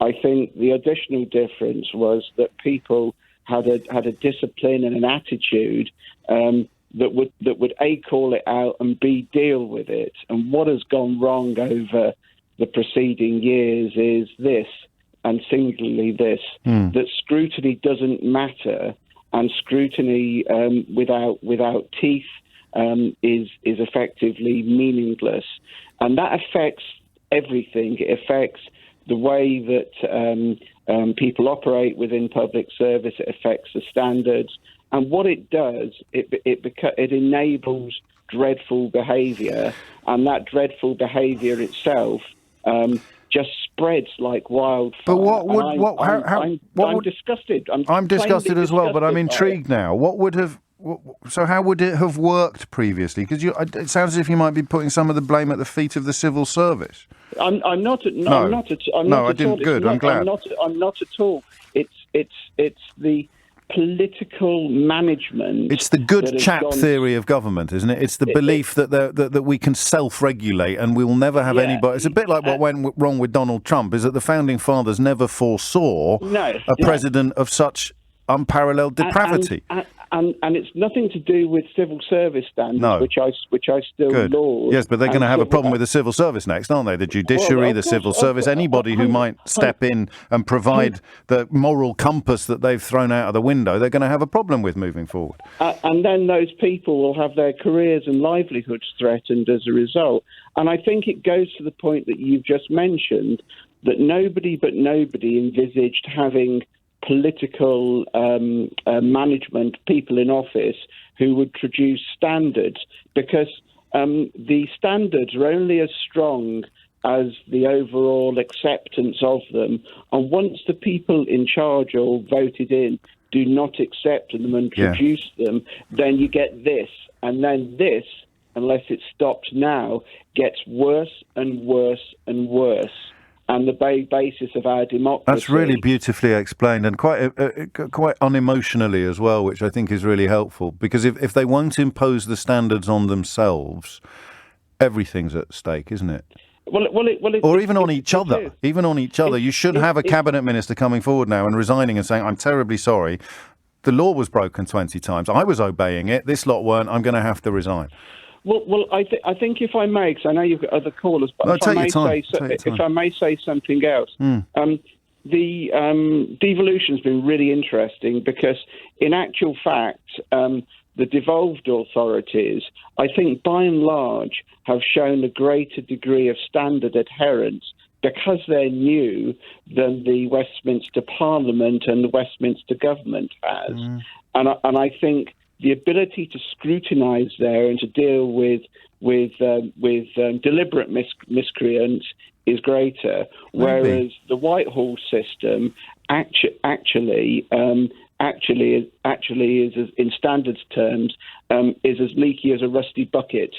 I think the additional difference was that people had a discipline and an attitude that would A, call it out, and B, deal with it. And what has gone wrong over the preceding years is this, and singularly this, that scrutiny doesn't matter, and scrutiny without teeth is effectively meaningless. And that affects everything. It affects the way that people operate within public service. It affects the standards. And what it does, it enables dreadful behaviour, and that dreadful behaviour itself just spreads like wildfire. But I'm disgusted. I'm disgusted as well, but I'm intrigued now. What would have So how would it have worked previously? Because it sounds as if you might be putting some of the blame at the feet of the civil service. I'm not. I'm not at I didn't. all. Good. I'm glad. I'm not at all. It's the political management. It's the good chap theory of government, isn't it? It's the belief that we can self-regulate and we will never have anybody. It's a bit like what went wrong with Donald Trump, is that the founding fathers never foresaw a president of such unparalleled depravity. And it's nothing to do with civil service standards, which I still laud. Yes, but they're going to have a problem with the civil service next, aren't they? The judiciary, the civil service, anybody who might step in and provide the moral compass that they've thrown out of the window, they're going to have a problem with moving forward. And then those people will have their careers and livelihoods threatened as a result. And I think it goes to the point that you've just mentioned, that nobody envisaged having political management, people in office who would produce standards, because the standards are only as strong as the overall acceptance of them. And once the people in charge or voted in do not accept them and produce them, then you get this. And then this, unless it's stopped now, gets worse and worse and worse. And the basis of our democracy. That's really beautifully explained, and quite unemotionally as well, which I think is really helpful. Because if they won't impose the standards on themselves, everything's at stake, isn't it? Or even on each other. Even on each other. You should have a cabinet minister coming forward now and resigning and saying, "I'm terribly sorry. The law was broken 20 times. I was obeying it. This lot weren't. I'm going to have to resign." Well, I think if I may, because I know you've got other callers, but if I may say something else, the devolution's been really interesting, because in actual fact, the devolved authorities, I think by and large, have shown a greater degree of standard adherence because they're new than the Westminster Parliament and the Westminster government has. And I think the ability to scrutinise there and to deal with deliberate miscreants is greater, whereas the Whitehall system actually is, in standards terms, is as leaky as a rusty bucket.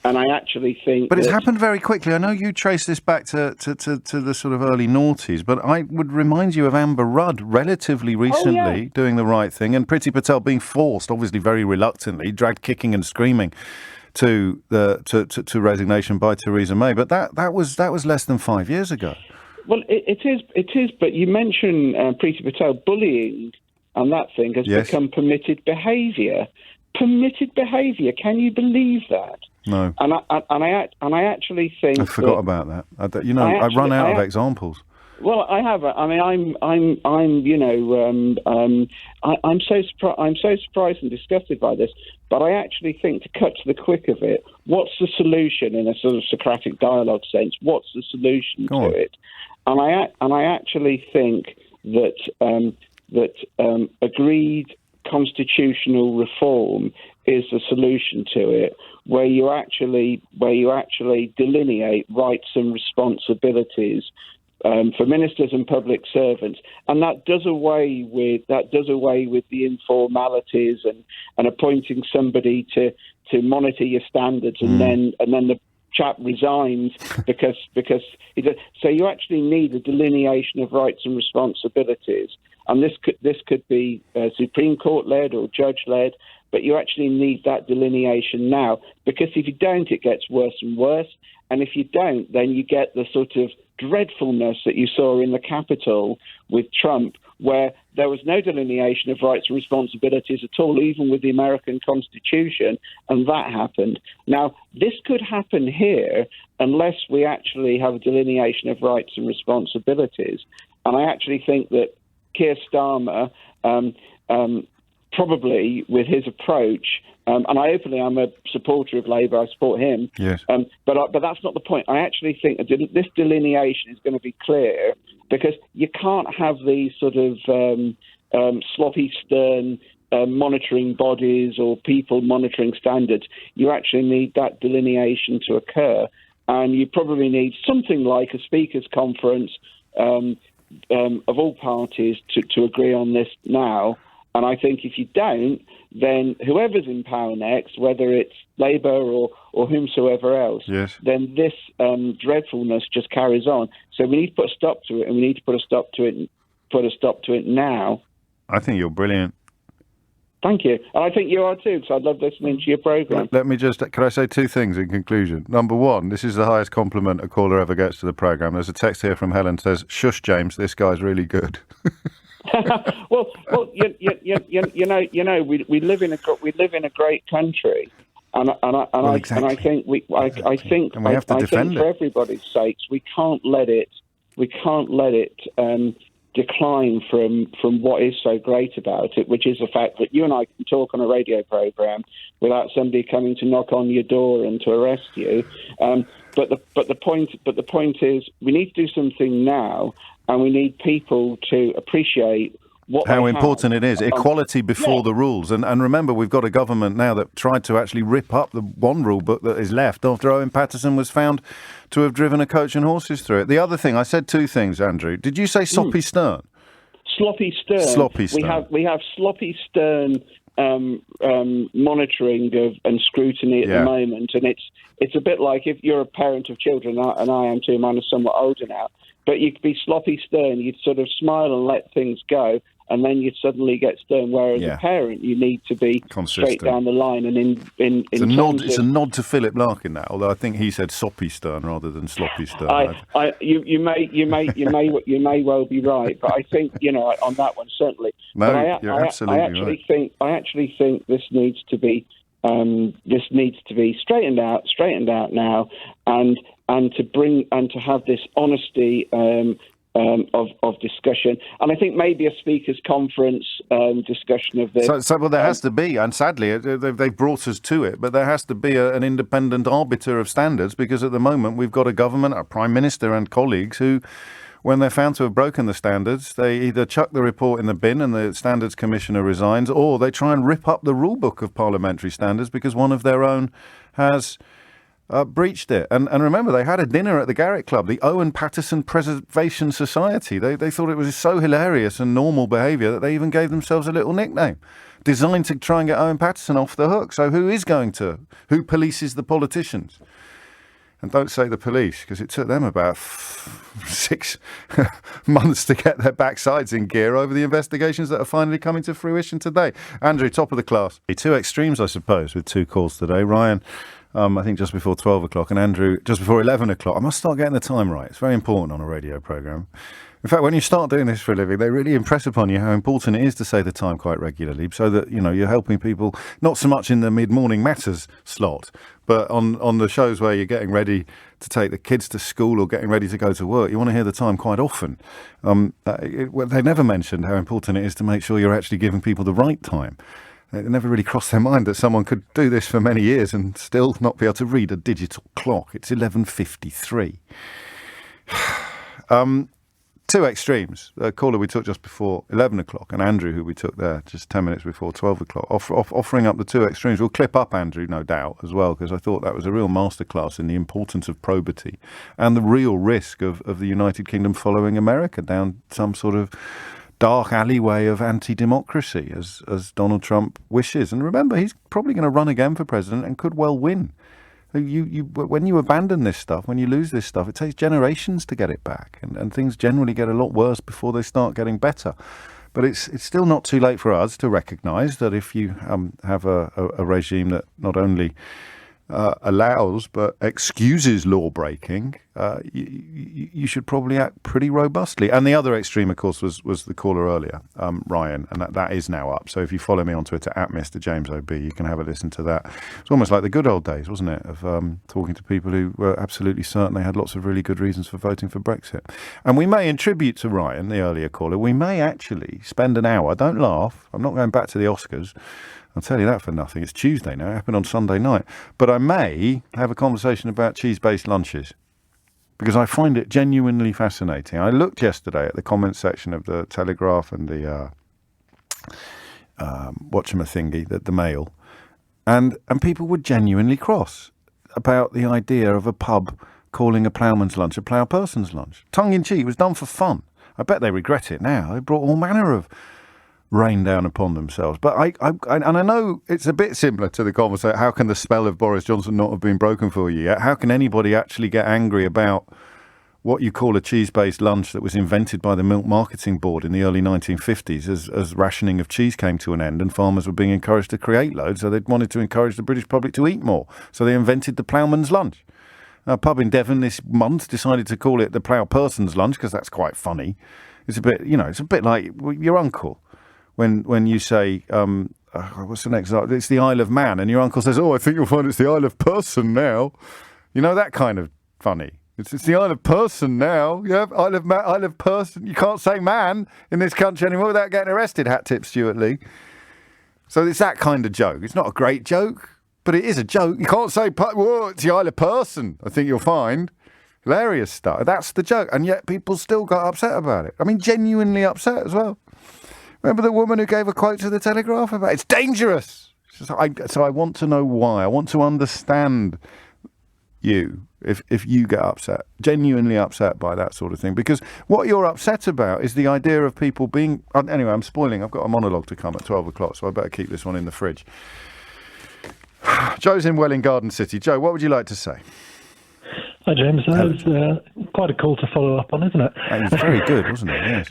And I actually think... But it's happened very quickly. I know you trace this back to the sort of early noughties, but I would remind you of Amber Rudd relatively recently doing the right thing, and Priti Patel being forced, obviously very reluctantly, dragged kicking and screaming to resignation by Theresa May. But that was less than 5 years ago. Well, it is. But you mentioned Priti Patel, bullying and that thing has become permitted behaviour. Permitted behaviour. Can you believe that? No. And I actually think I forgot about that. I run out of examples. Well, I have. I mean, I'm so surprised and disgusted by this. But I actually think, to cut to the quick of it, what's the solution in a sort of Socratic dialogue sense? What's the solution to it? And I actually think that agreed constitutional reform is the solution to it, where you actually delineate rights and responsibilities for ministers and public servants, and that does away with the informalities and appointing somebody to monitor your standards, and then the chap resigns because he does. So you actually need a delineation of rights and responsibilities, and this could be Supreme Court led or judge led. But you actually need that delineation now, because if you don't, it gets worse and worse. And if you don't, then you get the sort of dreadfulness that you saw in the Capitol with Trump, where there was no delineation of rights and responsibilities at all, even with the American Constitution, and that happened. Now, this could happen here unless we actually have a delineation of rights and responsibilities. And I actually think that Keir Starmer, probably with his approach, and I'm a supporter of Labour, I support him. Yes. But that's not the point. I actually think that this delineation is going to be clear, because you can't have these sort of sloppy, stern monitoring bodies or people monitoring standards. You actually need that delineation to occur, and you probably need something like a speakers' conference of all parties to agree on this now. And I think if you don't, then whoever's in power next, whether it's Labour or whomsoever else, then this dreadfulness just carries on. So we need to put a stop to it, and we need to put a stop to it now. I think you're brilliant. Thank you. And I think you are too, because I love listening to your programme. Let me just, can I say two things in conclusion? Number one, this is the highest compliment a caller ever gets to the programme. There's a text here from Helen says, "Shush, James, this guy's really good." well, you know, we live in a great country, and I think I think and we have to defend it for everybody's sakes, we can't let it decline from what is so great about it, which is the fact that you and I can talk on a radio programme without somebody coming to knock on your door and to arrest you. But the point is, we need to do something now, and we need people to appreciate how important it is. Equality before the rules. And remember, we've got a government now that tried to actually rip up the one rule book that is left after Owen Paterson was found to have driven a coach and horses through it. The other thing, I said two things, Andrew. Did you say soppy stern? Sloppy stern. Sloppy stern. We have sloppy stern monitoring and scrutiny at the moment, and it's a bit like if you're a parent of children, and I am too, mine are somewhat older now, but you could be sloppy stern, you'd sort of smile and let things go, and then you'd suddenly get stern, whereas a parent, you need to be consistent, straight down the line. And it's a nod to Philip Larkin, that, although I think he said soppy stern rather than sloppy stern. You may well be right, but I think, on that one certainly. No, you're absolutely right. I actually think this needs to be straightened out now, and to have this honesty of discussion, and I think maybe a speakers' conference discussion of this. So there has to be, and sadly they've brought us to it, but there has to be an independent arbiter of standards, because at the moment we've got a government, a prime minister and colleagues who, when they're found to have broken the standards, they either chuck the report in the bin and the standards commissioner resigns, or they try and rip up the rule book of parliamentary standards because one of their own has breached it. And remember, they had a dinner at the Garrick Club, the Owen Paterson Preservation Society. They thought it was so hilarious and normal behaviour that they even gave themselves a little nickname designed to try and get Owen Paterson off the hook. So who polices the politicians? And don't say the police, because it took them about 6 months to get their backsides in gear over the investigations that are finally coming to fruition today. Andrew, top of the class. Two extremes, I suppose, with two calls today. Ryan, I think just before 12 o'clock, and Andrew just before 11 o'clock. I must start getting the time right. It's very important on a radio programme. In fact, when you start doing this for a living, they really impress upon you how important it is to say the time quite regularly, so that, you're helping people, not so much in the mid-morning matters slot, but on the shows where you're getting ready to take the kids to school or getting ready to go to work. You want to hear the time quite often. They never mentioned how important it is to make sure you're actually giving people the right time. It never really crossed their mind that someone could do this for many years and still not be able to read a digital clock. It's 11:53. Two extremes. The caller we took just before 11 o'clock, and Andrew, who we took there just 10 minutes before 12 o'clock, offering up the two extremes. We'll clip up Andrew, no doubt, as well, because I thought that was a real masterclass in the importance of probity and the real risk of the United Kingdom following America down some sort of dark alleyway of anti-democracy, as Donald Trump wishes. And remember, he's probably going to run again for president and could well win. When you abandon this stuff, when you lose this stuff, it takes generations to get it back, and things generally get a lot worse before they start getting better. But it's still not too late for us to recognise that if you have a regime that not only allows but excuses law breaking, you should probably act pretty robustly. And the other extreme, of course, was the caller earlier, Ryan, and that is now up. So if you follow me on Twitter at Mr. James OB, you can have a listen to that. It's almost like the good old days, wasn't it, of talking to people who were absolutely certain they had lots of really good reasons for voting for Brexit. And we may, in tribute to Ryan, the earlier caller, we may actually spend an hour, don't laugh, I'm not going back to the Oscars, I'll tell you that for nothing. It's Tuesday now. It happened on Sunday night. But I may have a conversation about cheese-based lunches, because I find it genuinely fascinating. I looked yesterday at the comments section of the Telegraph and the whatchamathingy, the Mail, and people were genuinely cross about the idea of a pub calling a ploughman's lunch a ploughperson's lunch. Tongue-in-cheek, it was done for fun. I bet they regret it now. They brought all manner of rain down upon themselves. But I know it's a bit similar to the conversation. How can the spell of Boris Johnson not have been broken for you yet? How can anybody actually get angry about what you call a cheese-based lunch that was invented by the Milk Marketing Board in the early 1950s as rationing of cheese came to an end and farmers were being encouraged to create loads, so they wanted to encourage the British public to eat more. So they invented the ploughman's lunch. A pub in Devon this month decided to call it the plough person's lunch because that's quite funny. It's a bit, it's a bit like your uncle when you say, what's the next? It's the Isle of Man, and your uncle says, "Oh, I think you'll find it's the Isle of Person now." That kind of funny. It's the Isle of Person now. Yeah, Isle of Man, Isle of Person. You can't say man in this country anymore without getting arrested. Hat tip, Stuart Lee. So it's that kind of joke. It's not a great joke, but it is a joke. You can't say, "Whoa, it's the Isle of Person." I think you'll find hilarious stuff. That's the joke, and yet people still got upset about it. I mean, genuinely upset as well. Remember the woman who gave a quote to the Telegraph about it's dangerous. So I want to know why. I want to understand you if you get upset, genuinely upset by that sort of thing, because what you're upset about is the idea of people being anyway. I'm spoiling. I've got a monologue to come at 12 o'clock, so I better keep this one in the fridge. Joe's in Welling Garden City. Joe, what would you like to say? Hi, James. That was quite a call to follow up on, isn't it? It was very good, wasn't it? Yes.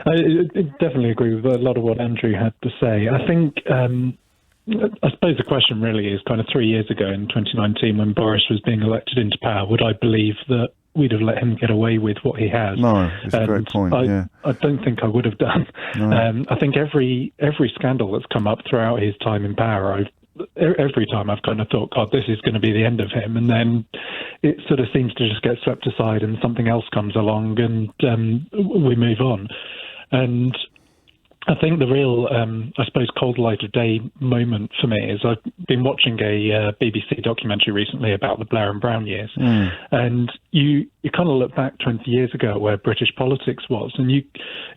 I definitely agree with a lot of what Andrew had to say. I think, I suppose the question really is kind of 3 years ago in 2019 when Boris was being elected into power, would I believe that we'd have let him get away with what he has? No, it's a great point. I don't think I would have done. No. I think every scandal that's come up throughout his time in power, every time I've kind of thought, God, this is going to be the end of him. And then it sort of seems to just get swept aside and something else comes along and we move on. And I think the real, I suppose, cold light of day moment for me is I've been watching a BBC documentary recently about the Blair and Brown years. And you kind of look back 20 years ago where British politics was, and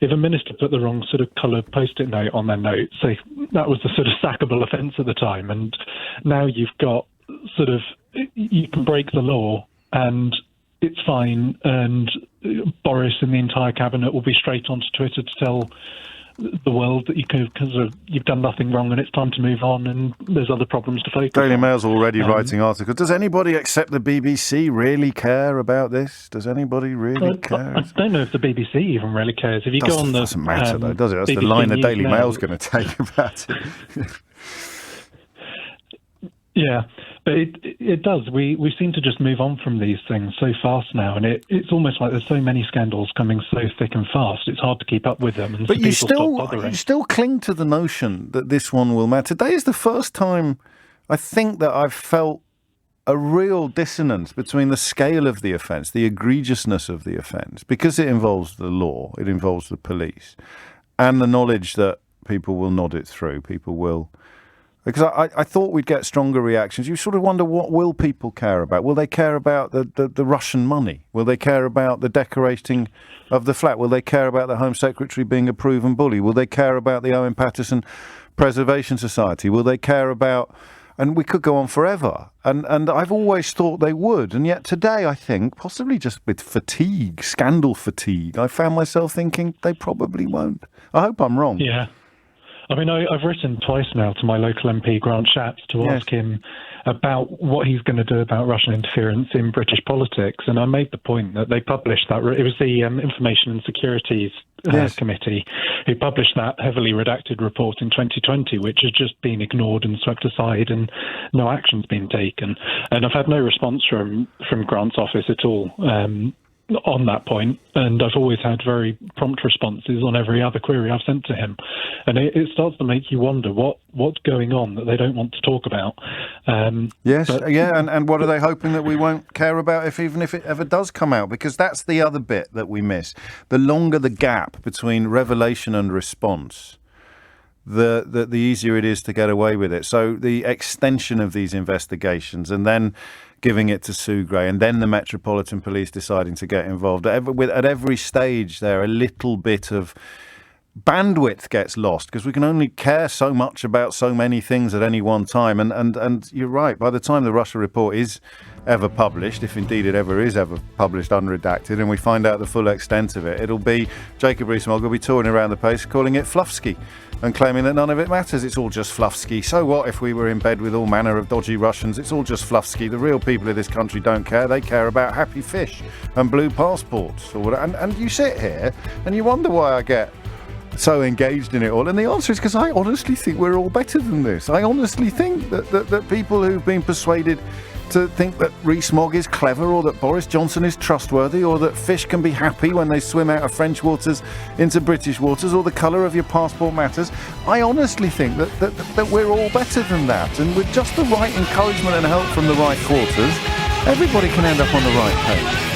if a minister put the wrong sort of coloured post-it note on their note, say that was the sort of sackable offence at the time, and now you've got sort of, you can break the law and it's fine, and Boris and the entire cabinet will be straight onto Twitter to tell the world that you've done nothing wrong and it's time to move on and there's other problems to focus on. Daily Mail's already writing articles. Does anybody except the BBC really care about this? Does anybody really care? I don't know if the BBC even really cares. If you go on the... doesn't matter though, does it? That's BBC the line the Daily News Mail's going to take about it. Yeah, but it does. We seem to just move on from these things so fast now, and it's almost like there's so many scandals coming so thick and fast. It's hard to keep up with them. And but you still cling to the notion that this one will matter. Today is the first time I think that I've felt a real dissonance between the scale of the offence, the egregiousness of the offence, because it involves the law, it involves the police, and the knowledge that people will nod it through, people will... Because I thought we'd get stronger reactions. You sort of wonder, what will people care about? Will they care about the Russian money? Will they care about the decorating of the flat? Will they care about the Home Secretary being a proven bully? Will they care about the Owen Paterson Preservation Society? Will they care about... And we could go on forever. And I've always thought they would. And yet today, I think, possibly just with fatigue, scandal fatigue, I found myself thinking they probably won't. I hope I'm wrong. Yeah. I mean, I've written twice now to my local MP, Grant Shapps, to ask him about what he's going to do about Russian interference in British politics. And I made the point that they published that. It was the Information and Securities Committee who published that heavily redacted report in 2020, which has just been ignored and swept aside and no action's been taken. And I've had no response from Grant's office at all on that point, and I've always had very prompt responses on every other query I've sent to him, and it starts to make you wonder what's going on that they don't want to talk about. And what are they hoping that we won't care about even if it ever does come out? Because that's the other bit that we miss. The longer the gap between revelation and response, the easier it is to get away with it. So the extension of these investigations and then giving it to Sue Gray and then the Metropolitan Police deciding to get involved. At every stage there, a little bit of bandwidth gets lost because we can only care so much about so many things at any one time. And you're right, by the time the Russia report is ever published, if indeed it ever is ever published unredacted, and we find out the full extent of it, it'll be Jacob Rees-Mogg will be touring around the place calling it fluffsky and claiming that none of it matters. It's all just fluffsky. So what if we were in bed with all manner of dodgy Russians? It's all just fluffsky. The real people of this country don't care. They care about happy fish and blue passports. And you sit here and you wonder why I get so engaged in it all. And the answer is because I honestly think we're all better than this. I honestly think that people who've been persuaded to think that Rees-Mogg is clever, or that Boris Johnson is trustworthy, or that fish can be happy when they swim out of French waters into British waters, or the colour of your passport matters. I honestly think that we're all better than that, and with just the right encouragement and help from the right quarters, everybody can end up on the right page.